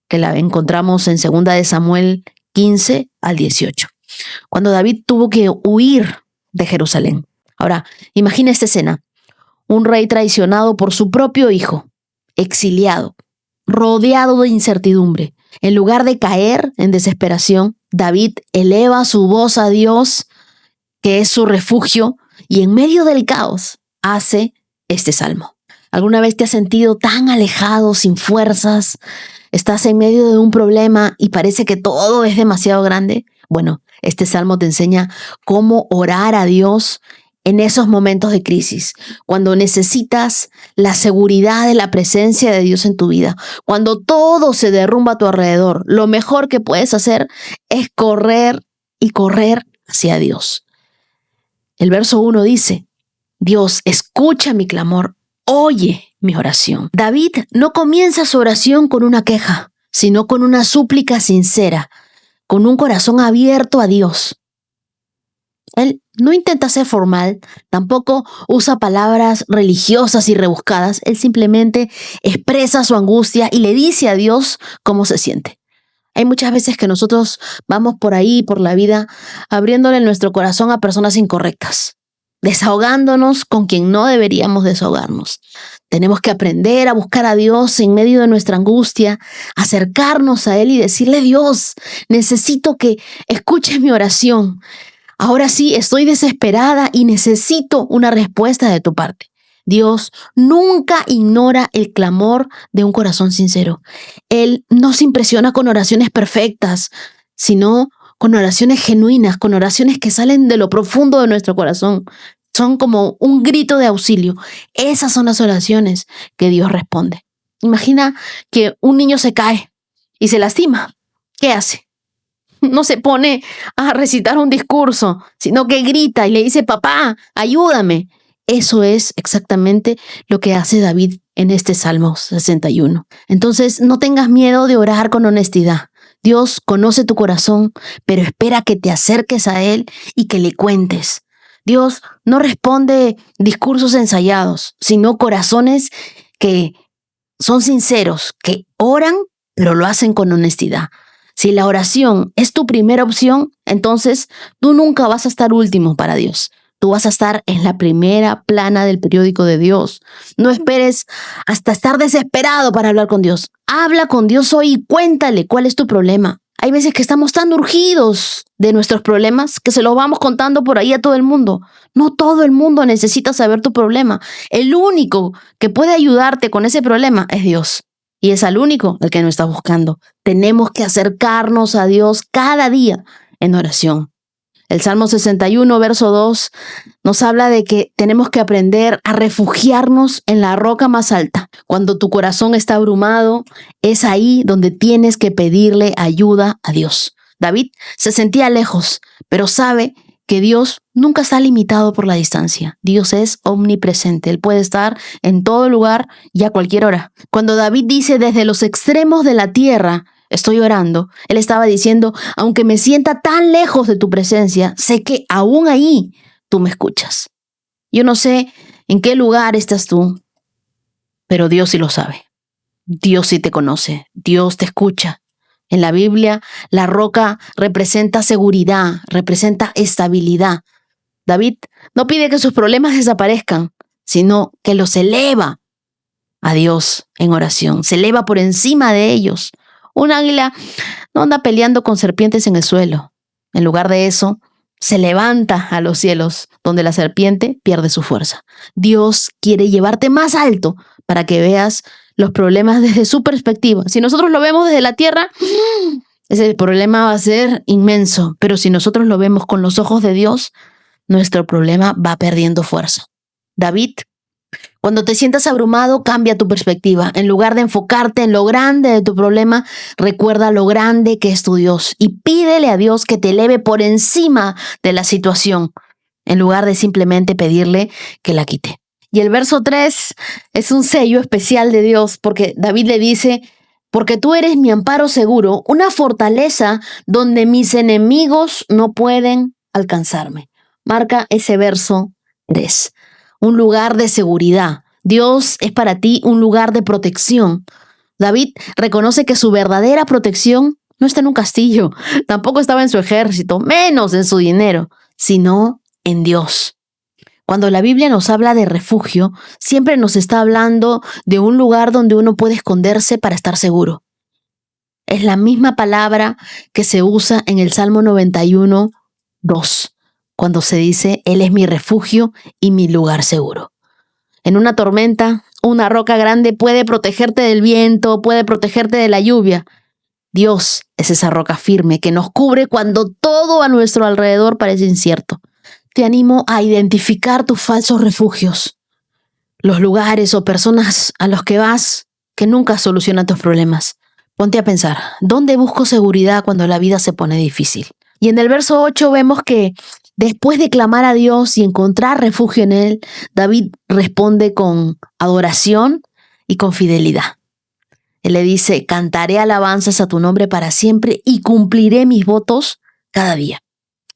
que la encontramos en 2 de Samuel 15 al 18, cuando David tuvo que huir de Jerusalén. Ahora, imagina esta escena. Un rey traicionado por su propio hijo, exiliado, rodeado de incertidumbre. En lugar de caer en desesperación, David eleva su voz a Dios, que es su refugio, y en medio del caos hace este salmo. ¿Alguna vez te has sentido tan alejado, sin fuerzas? ¿Estás en medio de un problema y parece que todo es demasiado grande? Bueno, este salmo te enseña cómo orar a Dios en esos momentos de crisis, cuando necesitas la seguridad de la presencia de Dios en tu vida, cuando todo se derrumba a tu alrededor. Lo mejor que puedes hacer es correr y correr hacia Dios. El verso 1 dice: Dios, escucha mi clamor, oye mi oración. David no comienza su oración con una queja, sino con una súplica sincera, con un corazón abierto a Dios. Él no intenta ser formal, tampoco usa palabras religiosas y rebuscadas. Él simplemente expresa su angustia y le dice a Dios cómo se siente. Hay muchas veces que nosotros vamos por ahí, por la vida, abriéndole nuestro corazón a personas incorrectas, desahogándonos con quien no deberíamos desahogarnos. Tenemos que aprender a buscar a Dios en medio de nuestra angustia, acercarnos a Él y decirle: Dios, necesito que escuches mi oración. Ahora sí, estoy desesperada y necesito una respuesta de tu parte. Dios nunca ignora el clamor de un corazón sincero. Él no se impresiona con oraciones perfectas, sino con oraciones genuinas, con oraciones que salen de lo profundo de nuestro corazón. Son como un grito de auxilio. Esas son las oraciones que Dios responde. Imagina que un niño se cae y se lastima. ¿Qué hace? No se pone a recitar un discurso, sino que grita y le dice: papá, ayúdame. Eso es exactamente lo que hace David en este Salmo 61. Entonces, no tengas miedo de orar con honestidad. Dios conoce tu corazón, pero espera que te acerques a Él y que le cuentes. Dios no responde discursos ensayados, sino corazones que son sinceros, que oran, pero lo hacen con honestidad. Si la oración es tu primera opción, entonces tú nunca vas a estar último para Dios. Tú vas a estar en la primera plana del periódico de Dios. No esperes hasta estar desesperado para hablar con Dios. Habla con Dios hoy y cuéntale cuál es tu problema. Hay veces que estamos tan urgidos de nuestros problemas que se los vamos contando por ahí a todo el mundo. No todo el mundo necesita saber tu problema. El único que puede ayudarte con ese problema es Dios. Y es al único al que no estás buscando. Tenemos que acercarnos a Dios cada día en oración. El Salmo 61, verso 2, nos habla de que tenemos que aprender a refugiarnos en la roca más alta. Cuando tu corazón está abrumado, es ahí donde tienes que pedirle ayuda a Dios. David se sentía lejos, pero sabe que Dios nunca está limitado por la distancia. Dios es omnipresente. Él puede estar en todo lugar y a cualquier hora. Cuando David dice: desde los extremos de la tierra estoy orando, él estaba diciendo: aunque me sienta tan lejos de tu presencia, sé que aún ahí tú me escuchas. Yo no sé en qué lugar estás tú, pero Dios sí lo sabe. Dios sí te conoce. Dios te escucha. En la Biblia, la roca representa seguridad, representa estabilidad. David no pide que sus problemas desaparezcan, sino que los eleva a Dios en oración. Se eleva por encima de ellos. Un águila no anda peleando con serpientes en el suelo. En lugar de eso, se levanta a los cielos, donde la serpiente pierde su fuerza. Dios quiere llevarte más alto para que veas los problemas desde su perspectiva. Si nosotros lo vemos desde la tierra, ese problema va a ser inmenso. Pero si nosotros lo vemos con los ojos de Dios, nuestro problema va perdiendo fuerza. David, cuando te sientas abrumado, cambia tu perspectiva. En lugar de enfocarte en lo grande de tu problema, recuerda lo grande que es tu Dios y pídele a Dios que te eleve por encima de la situación, en lugar de simplemente pedirle que la quite. Y el verso 3 es un sello especial de Dios, porque David le dice: porque tú eres mi amparo seguro, una fortaleza donde mis enemigos no pueden alcanzarme. Marca ese verso 3. Un lugar de seguridad. Dios es para ti un lugar de protección. David reconoce que su verdadera protección No está en un castillo, tampoco estaba en su ejército, menos en su dinero, sino en Dios. Cuando la Biblia nos habla de refugio, siempre nos está hablando de un lugar donde uno puede esconderse para estar seguro. Es la misma palabra que se usa en el Salmo 91, 2, cuando se dice, Él es mi refugio y mi lugar seguro. En una tormenta, una roca grande puede protegerte del viento, puede protegerte de la lluvia. Dios es esa roca firme que nos cubre cuando todo a nuestro alrededor parece incierto. Te animo a identificar tus falsos refugios, los lugares o personas a los que vas que nunca solucionan tus problemas. Ponte a pensar, ¿dónde busco seguridad cuando la vida se pone difícil? Y en el verso 8 vemos que después de clamar a Dios y encontrar refugio en Él, David responde con adoración y con fidelidad. Él le dice, cantaré alabanzas a tu nombre para siempre y cumpliré mis votos cada día.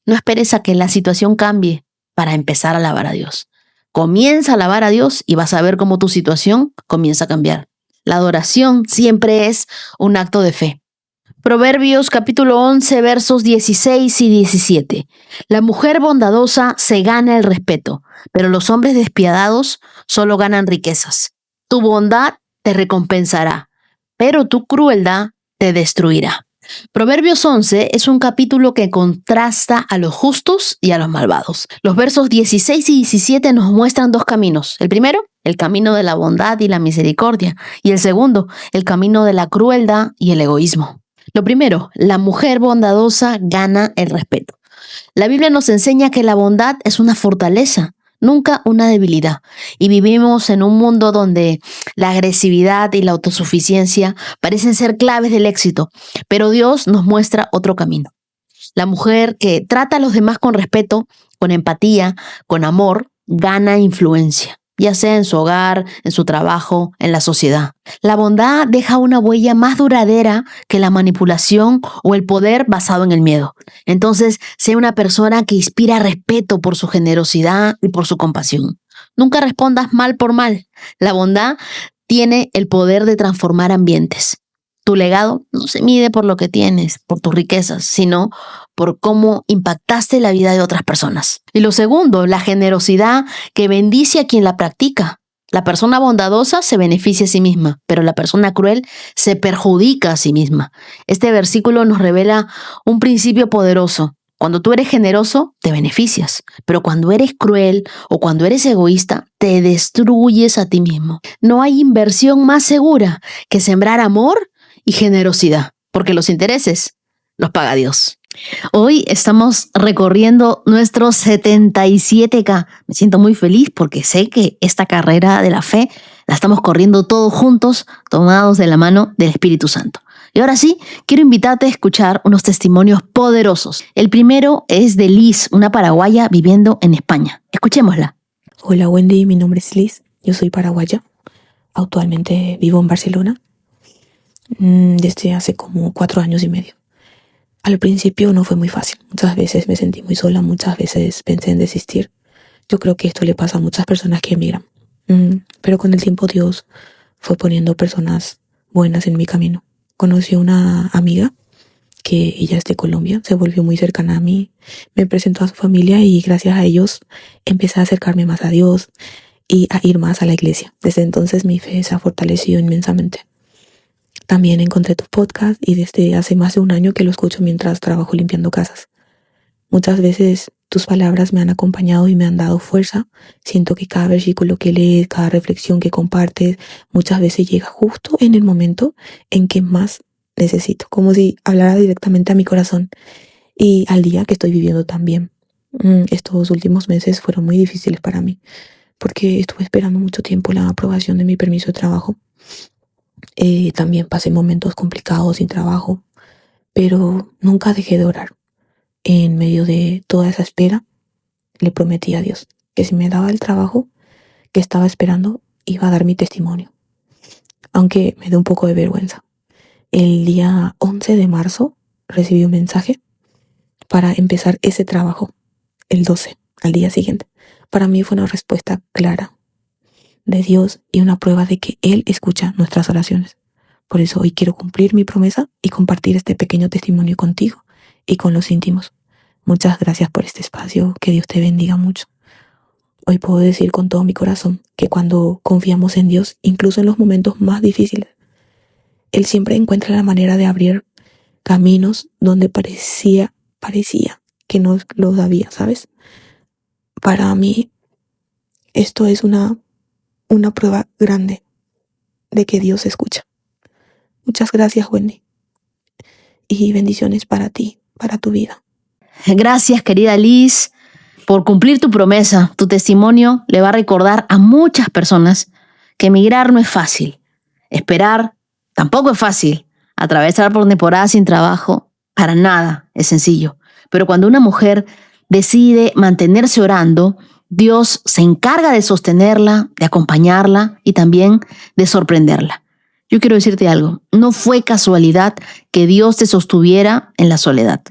No esperes a que la situación cambie para empezar a alabar a Dios. Comienza a alabar a Dios y vas a ver cómo tu situación comienza a cambiar. La adoración siempre es un acto de fe. Proverbios capítulo 11, versos 16 y 17. La mujer bondadosa se gana el respeto, pero los hombres despiadados solo ganan riquezas. Tu bondad te recompensará, pero tu crueldad te destruirá. Proverbios 11 es un capítulo que contrasta a los justos y a los malvados. Los versos 16 y 17 nos muestran dos caminos. El primero, el camino de la bondad y la misericordia. Y el segundo, el camino de la crueldad y el egoísmo. Lo primero, la mujer bondadosa gana el respeto. La Biblia nos enseña que la bondad es una fortaleza, nunca una debilidad. Y vivimos en un mundo donde la agresividad y la autosuficiencia parecen ser claves del éxito, pero Dios nos muestra otro camino. La mujer que trata a los demás con respeto, con empatía, con amor, gana influencia, ya sea en su hogar, en su trabajo, en la sociedad. La bondad deja una huella más duradera que la manipulación o el poder basado en el miedo. Entonces, sea una persona que inspira respeto por su generosidad y por su compasión. Nunca respondas mal por mal. La bondad tiene el poder de transformar ambientes. Tu legado no se mide por lo que tienes, por tus riquezas, sino por cómo impactaste la vida de otras personas. Y lo segundo, la generosidad que bendice a quien la practica. La persona bondadosa se beneficia a sí misma, pero la persona cruel se perjudica a sí misma. Este versículo nos revela un principio poderoso. Cuando tú eres generoso, te beneficias, pero cuando eres cruel o cuando eres egoísta, te destruyes a ti mismo. No hay inversión más segura que sembrar amor y generosidad, porque los intereses los paga Dios. Hoy estamos recorriendo nuestros 77K. Me siento muy feliz porque sé que esta carrera de la fe la estamos corriendo todos juntos, tomados de la mano del Espíritu Santo. Y ahora sí, quiero invitarte a escuchar unos testimonios poderosos. El primero es de Liz, una paraguaya viviendo en España. Escuchémosla. Hola Wendy, mi nombre es Liz, yo soy paraguaya. Actualmente vivo en Barcelona desde hace como 4 años y medio. Al principio no fue muy fácil. Muchas veces me sentí muy sola, muchas veces pensé en desistir. Yo creo que esto le pasa a muchas personas que emigran. Pero con el tiempo Dios fue poniendo personas buenas en mi camino. Conocí a una amiga que ella es de Colombia, se volvió muy cercana a mí, me presentó a su familia y gracias a ellos empecé a acercarme más a Dios y a ir más a la iglesia. Desde entonces mi fe se ha fortalecido inmensamente. También encontré tu podcast y desde hace más de un año que lo escucho mientras trabajo limpiando casas. Muchas veces tus palabras me han acompañado y me han dado fuerza. Siento que cada versículo que lees, cada reflexión que compartes, muchas veces llega justo en el momento en que más necesito, como si hablara directamente a mi corazón y al día que estoy viviendo también. Estos últimos meses fueron muy difíciles para mí porque estuve esperando mucho tiempo la aprobación de mi permiso de trabajo. También pasé momentos complicados sin trabajo, pero nunca dejé de orar. En medio de toda esa espera, le prometí a Dios que si me daba el trabajo que estaba esperando, iba a dar mi testimonio. Aunque me dio un poco de vergüenza. El día 11 de marzo recibí un mensaje para empezar ese trabajo, el 12, al día siguiente. Para mí fue una respuesta clara de Dios y una prueba de que Él escucha nuestras oraciones. Por eso hoy quiero cumplir mi promesa y compartir este pequeño testimonio contigo y con los íntimos. Muchas gracias por este espacio. Que Dios te bendiga mucho. Hoy puedo decir con todo mi corazón que cuando confiamos en Dios, incluso en los momentos más difíciles, Él siempre encuentra la manera de abrir caminos donde parecía que no los había, ¿sabes? Para mí, esto es una prueba grande de que Dios escucha. Muchas gracias, Wendy. Y bendiciones para ti, para tu vida. Gracias, querida Liz, por cumplir tu promesa. Tu testimonio le va a recordar a muchas personas que emigrar no es fácil. Esperar tampoco es fácil. Atravesar por temporadas sin trabajo, para nada es sencillo. Pero cuando una mujer decide mantenerse orando, Dios se encarga de sostenerla, de acompañarla y también de sorprenderla. Yo quiero decirte algo, no fue casualidad que Dios te sostuviera en la soledad.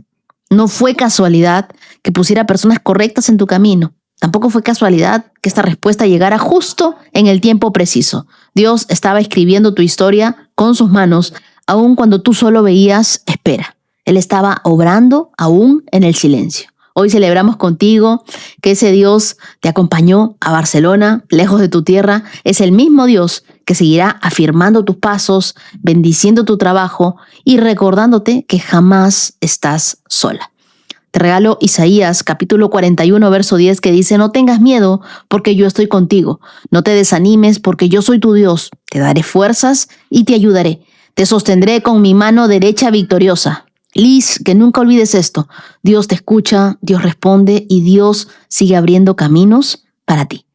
No fue casualidad que pusiera personas correctas en tu camino. Tampoco fue casualidad que esta respuesta llegara justo en el tiempo preciso. Dios estaba escribiendo tu historia con sus manos, aun cuando tú solo veías espera. Él estaba obrando aún en el silencio. Hoy celebramos contigo que ese Dios te acompañó a Barcelona, lejos de tu tierra. Es el mismo Dios que seguirá afirmando tus pasos, bendiciendo tu trabajo y recordándote que jamás estás sola. Te regalo Isaías capítulo 41, verso 10, que dice: no tengas miedo porque yo estoy contigo. No te desanimes porque yo soy tu Dios. Te daré fuerzas y te ayudaré. Te sostendré con mi mano derecha victoriosa. Liz, que nunca olvides esto. Dios te escucha, Dios responde y Dios sigue abriendo caminos para ti.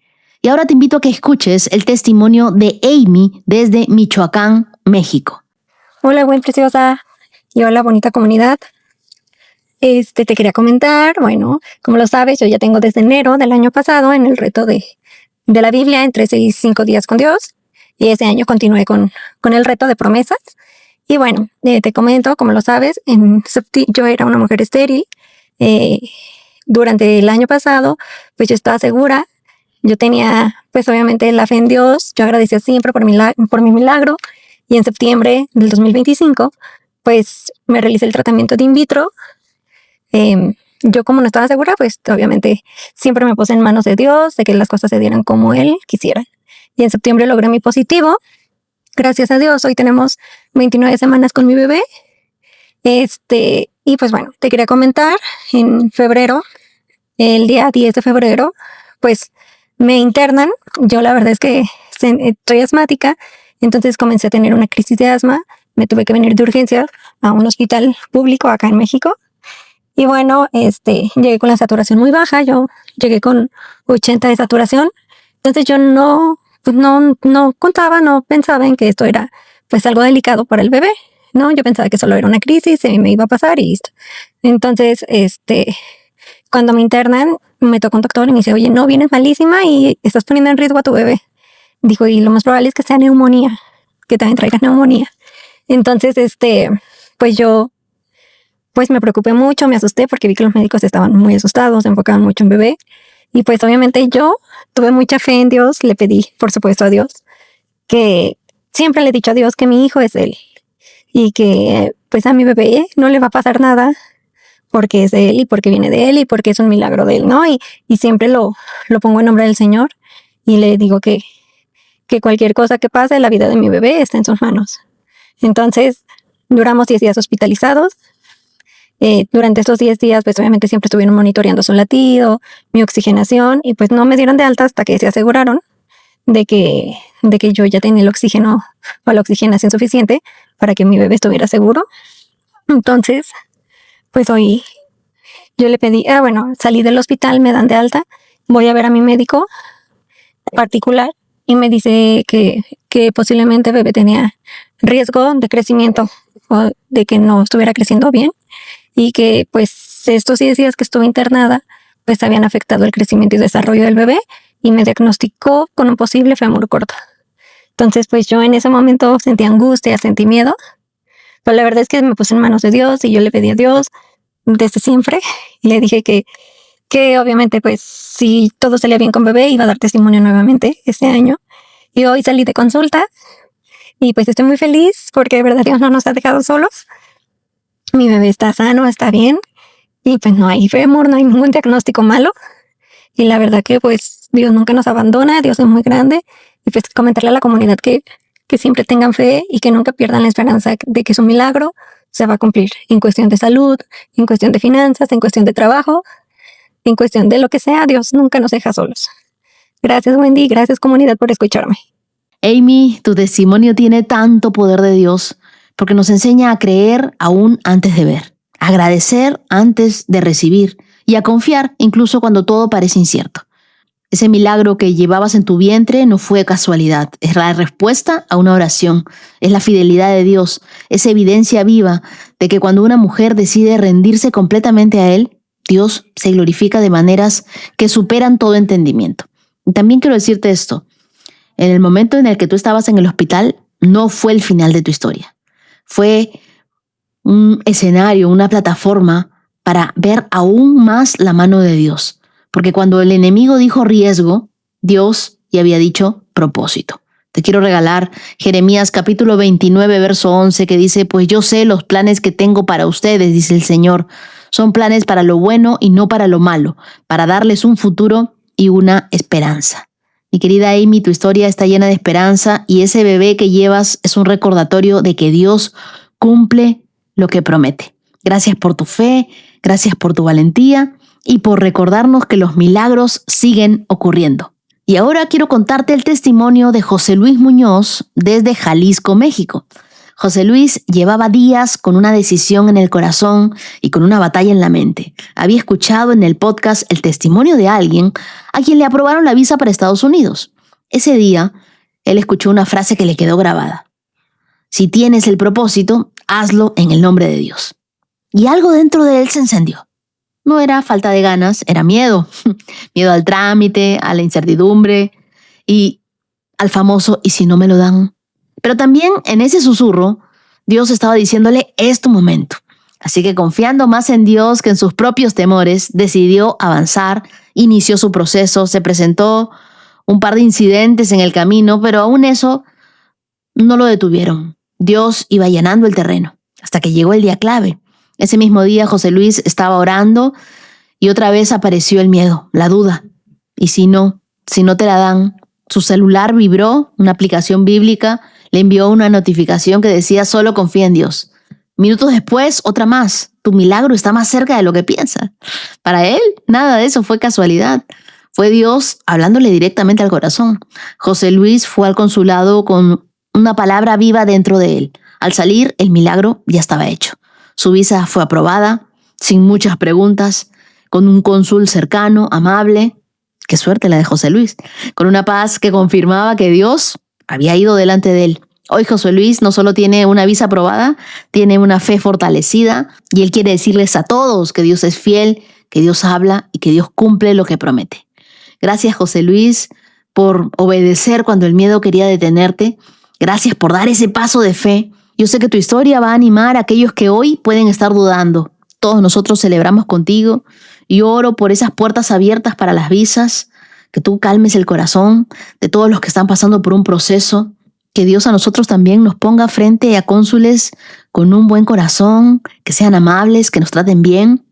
Y ahora te invito a que escuches el testimonio de Amy desde Michoacán, México. Hola, buen preciosa, y hola, bonita comunidad. Te quería comentar, bueno, como lo sabes, yo ya tengo desde enero del año pasado en el reto de la Biblia en 13 y 5 días con Dios. Y ese año continué con el reto de promesas. Y bueno, te comento, como lo sabes, yo era una mujer estéril. Durante el año pasado, pues yo estaba segura. Yo tenía, pues obviamente, la fe en Dios. Yo agradecía siempre por mi milagro. Y en septiembre del 2025, pues me realicé el tratamiento de in vitro. Yo, como no estaba segura, pues obviamente siempre me puse en manos de Dios, de que las cosas se dieran como Él quisiera. Y en septiembre logré mi positivo. Gracias a Dios, hoy tenemos 29 semanas con mi bebé. Y pues bueno, te quería comentar, en febrero, el día 10 de febrero, pues me internan. Yo la verdad es que soy asmática, entonces comencé a tener una crisis de asma. Me tuve que venir de urgencia a un hospital público acá en México. Y bueno, llegué con la saturación muy baja. Yo llegué con 80 de saturación. Entonces yo no contaba, no pensaba en que esto era pues algo delicado para el bebé, ¿no? Yo pensaba que solo era una crisis, se me iba a pasar y listo. Entonces, cuando me internan, me tocó un doctor y me dice: oye, no, vienes malísima y estás poniendo en riesgo a tu bebé. Dijo, y lo más probable es que sea neumonía, que también traiga neumonía. Entonces, pues yo pues me preocupé mucho, me asusté porque vi que los médicos estaban muy asustados, se enfocaban mucho en bebé. Y pues obviamente yo tuve mucha fe en Dios, le pedí, por supuesto, a Dios, que siempre le he dicho a Dios que mi hijo es Él y que pues a mi bebé no le va a pasar nada porque es de Él y porque viene de Él y porque es un milagro de Él, ¿no? Y siempre lo pongo en nombre del Señor y le digo que cualquier cosa que pase, la vida de mi bebé está en sus manos. Entonces, duramos 10 días hospitalizados. Durante estos 10 días, pues obviamente siempre estuvieron monitoreando su latido, mi oxigenación, y pues no me dieron de alta hasta que se aseguraron de que yo ya tenía el oxígeno o la oxigenación suficiente para que mi bebé estuviera seguro. Entonces, pues hoy yo le pedí, salí del hospital, me dan de alta, voy a ver a mi médico particular y me dice que posiblemente el bebé tenía riesgo de crecimiento o de que no estuviera creciendo bien. Y que pues estos 10 días que estuve internada pues habían afectado el crecimiento y desarrollo del bebé y me diagnosticó con un posible fémur corto. Entonces pues yo en ese momento sentí angustia, sentí miedo, pero la verdad es que me puse en manos de Dios y yo le pedí a Dios desde siempre y le dije que obviamente pues si todo salía bien con bebé iba a dar testimonio nuevamente ese año. Y hoy salí de consulta Y pues estoy muy feliz porque de verdad Dios no nos ha dejado solos. Mi bebé está sano, está bien. Y pues no hay fémur, no hay ningún diagnóstico malo. Y la verdad que pues Dios nunca nos abandona, Dios es muy grande. Y pues comentarle a la comunidad que siempre tengan fe y que nunca pierdan la esperanza de que su milagro se va a cumplir en cuestión de salud, en cuestión de finanzas, en cuestión de trabajo, en cuestión de lo que sea. Dios nunca nos deja solos. Gracias, Wendy, gracias comunidad por escucharme. Amy, tu testimonio tiene tanto poder de Dios porque nos enseña a creer aún antes de ver, a agradecer antes de recibir y a confiar incluso cuando todo parece incierto. Ese milagro que llevabas en tu vientre no fue casualidad, es la respuesta a una oración, es la fidelidad de Dios, es evidencia viva de que cuando una mujer decide rendirse completamente a Él, Dios se glorifica de maneras que superan todo entendimiento. Y también quiero decirte esto, en el momento en el que tú estabas en el hospital, no fue el final de tu historia, fue un escenario, una plataforma para ver aún más la mano de Dios. Porque cuando el enemigo dijo riesgo, Dios ya había dicho propósito. Te quiero regalar Jeremías capítulo 29, verso 11, que dice, pues yo sé los planes que tengo para ustedes, dice el Señor. Son planes para lo bueno y no para lo malo, para darles un futuro y una esperanza. Mi querida Amy, tu historia está llena de esperanza y ese bebé que llevas es un recordatorio de que Dios cumple lo que promete. Gracias por tu fe, gracias por tu valentía y por recordarnos que los milagros siguen ocurriendo. Y ahora quiero contarte el testimonio de José Luis Muñoz desde Jalisco, México. José Luis llevaba días con una decisión en el corazón y con una batalla en la mente. Había escuchado en el podcast el testimonio de alguien a quien le aprobaron la visa para Estados Unidos. Ese día, él escuchó una frase que le quedó grabada. Si tienes el propósito, hazlo en el nombre de Dios. Y algo dentro de él se encendió. No era falta de ganas, era miedo. Miedo al trámite, a la incertidumbre y al famoso ¿y si no me lo dan? Pero también en ese susurro, Dios estaba diciéndole es tu momento. Así que confiando más en Dios que en sus propios temores, decidió avanzar, inició su proceso, se presentó un par de incidentes en el camino, pero aún eso no lo detuvieron. Dios iba llenando el terreno hasta que llegó el día clave. Ese mismo día José Luis estaba orando y otra vez apareció el miedo, la duda. Y si no te la dan, su celular vibró, una aplicación bíblica le envió una notificación que decía solo confía en Dios. Minutos después, otra más. Tu milagro está más cerca de lo que piensas. Para él, nada de eso fue casualidad. Fue Dios hablándole directamente al corazón. José Luis fue al consulado con una palabra viva dentro de él. Al salir, el milagro ya estaba hecho. Su visa fue aprobada, sin muchas preguntas, con un cónsul cercano, amable. Qué suerte la de José Luis. Con una paz que confirmaba que Dios había ido delante de él. Hoy José Luis no solo tiene una visa aprobada, tiene una fe fortalecida y él quiere decirles a todos que Dios es fiel, que Dios habla y que Dios cumple lo que promete. Gracias José Luis por obedecer cuando el miedo quería detenerte. Gracias por dar ese paso de fe. Yo sé que tu historia va a animar a aquellos que hoy pueden estar dudando. Todos nosotros celebramos contigo y oro por esas puertas abiertas para las visas, que tú calmes el corazón de todos los que están pasando por un proceso, que Dios a nosotros también nos ponga frente a cónsules con un buen corazón, que sean amables, que nos traten bien.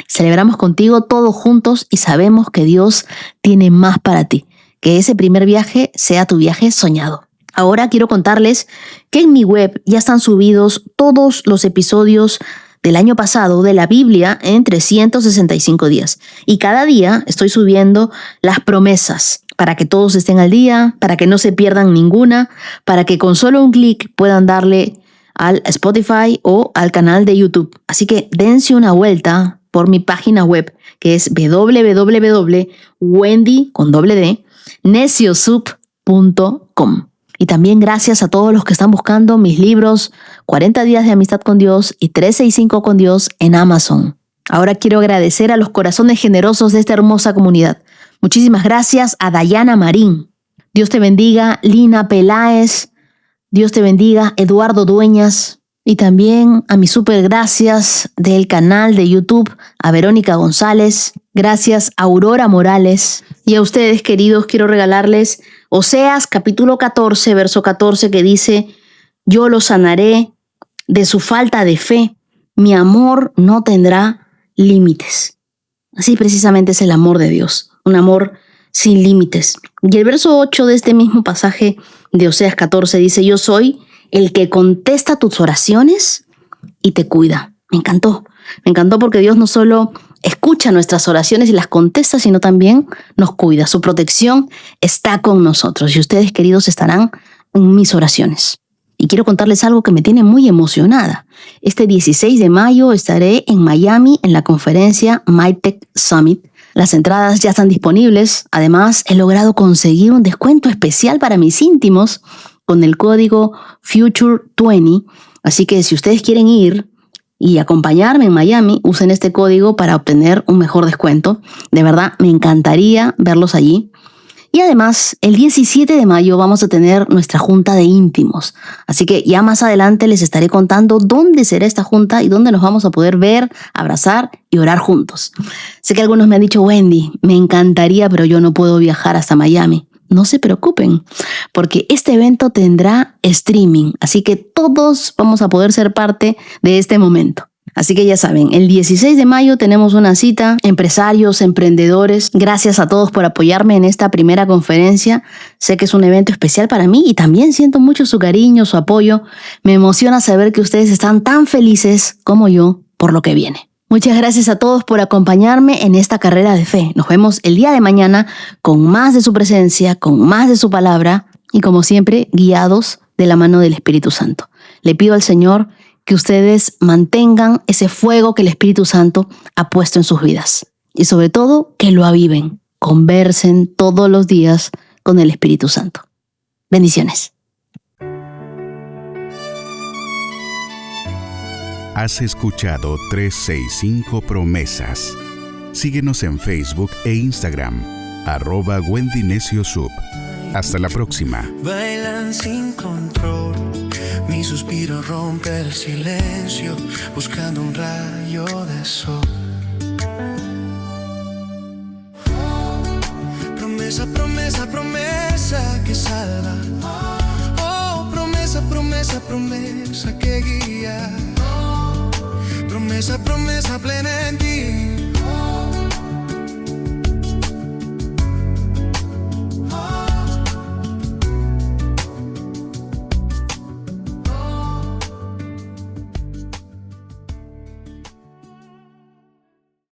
Celebramos contigo todos juntos y sabemos que Dios tiene más para ti, que ese primer viaje sea tu viaje soñado. Ahora quiero contarles que en mi web ya están subidos todos los episodios del año pasado de la Biblia en 365 días. Y cada día estoy subiendo las promesas para que todos estén al día, para que no se pierdan ninguna, para que con solo un clic puedan darle al Spotify o al canal de YouTube. Así que dense una vuelta por mi página web que es www.wendy.neciosoup.com. Y también gracias a todos los que están buscando mis libros 40 días de amistad con Dios y 365 con Dios en Amazon. Ahora quiero agradecer a los corazones generosos de esta hermosa comunidad. Muchísimas gracias a Dayana Marín. Dios te bendiga, Lina Peláez. Dios te bendiga, Eduardo Dueñas. Y también a mis super gracias del canal de YouTube, a Verónica González. Gracias a Aurora Morales. Y a ustedes, queridos, quiero regalarles Oseas capítulo 14, verso 14, que dice: Yo lo sanaré de su falta de fe. Mi amor no tendrá límites. Así precisamente es el amor de Dios, un amor sin límites. Y el verso 8 de este mismo pasaje de Oseas 14 dice: yo soy el que contesta tus oraciones y te cuida. Me encantó porque Dios no solo escucha nuestras oraciones y las contesta, sino también nos cuida. Su protección está con nosotros y ustedes, queridos, estarán en mis oraciones. Y quiero contarles algo que me tiene muy emocionada. Este 16 de mayo estaré en Miami en la conferencia MyTech Summit. Las entradas ya están disponibles. Además, he logrado conseguir un descuento especial para mis íntimos con el código FUTURE20. Así que si ustedes quieren ir y acompañarme en Miami, usen este código para obtener un mejor descuento. De verdad, me encantaría verlos allí. Y además, el 17 de mayo vamos a tener nuestra junta de íntimos. Así que ya más adelante les estaré contando dónde será esta junta y dónde nos vamos a poder ver, abrazar y orar juntos. Sé que algunos me han dicho: Wendy, me encantaría, pero yo no puedo viajar hasta Miami. No se preocupen, porque este evento tendrá streaming, así que todos vamos a poder ser parte de este momento. Así que ya saben, el 16 de mayo tenemos una cita, empresarios, emprendedores. Gracias a todos por apoyarme en esta primera conferencia. Sé que es un evento especial para mí y también siento mucho su cariño, su apoyo. Me emociona saber que ustedes están tan felices como yo por lo que viene. Muchas gracias a todos por acompañarme en esta carrera de fe. Nos vemos el día de mañana con más de su presencia, con más de su palabra y, como siempre, guiados de la mano del Espíritu Santo. Le pido al Señor que ustedes mantengan ese fuego que el Espíritu Santo ha puesto en sus vidas. Y sobre todo, que lo aviven. Conversen todos los días con el Espíritu Santo. Bendiciones. Has escuchado 365 Promesas. Síguenos en Facebook e Instagram, @Wendy Necio Sub. Hasta la próxima. Bailan sin control, mi suspiro rompe el silencio, buscando un rayo de sol. Promesa, promesa, promesa que salva. Oh, promesa, promesa, promesa que guía. Promesa, promesa plena en ti.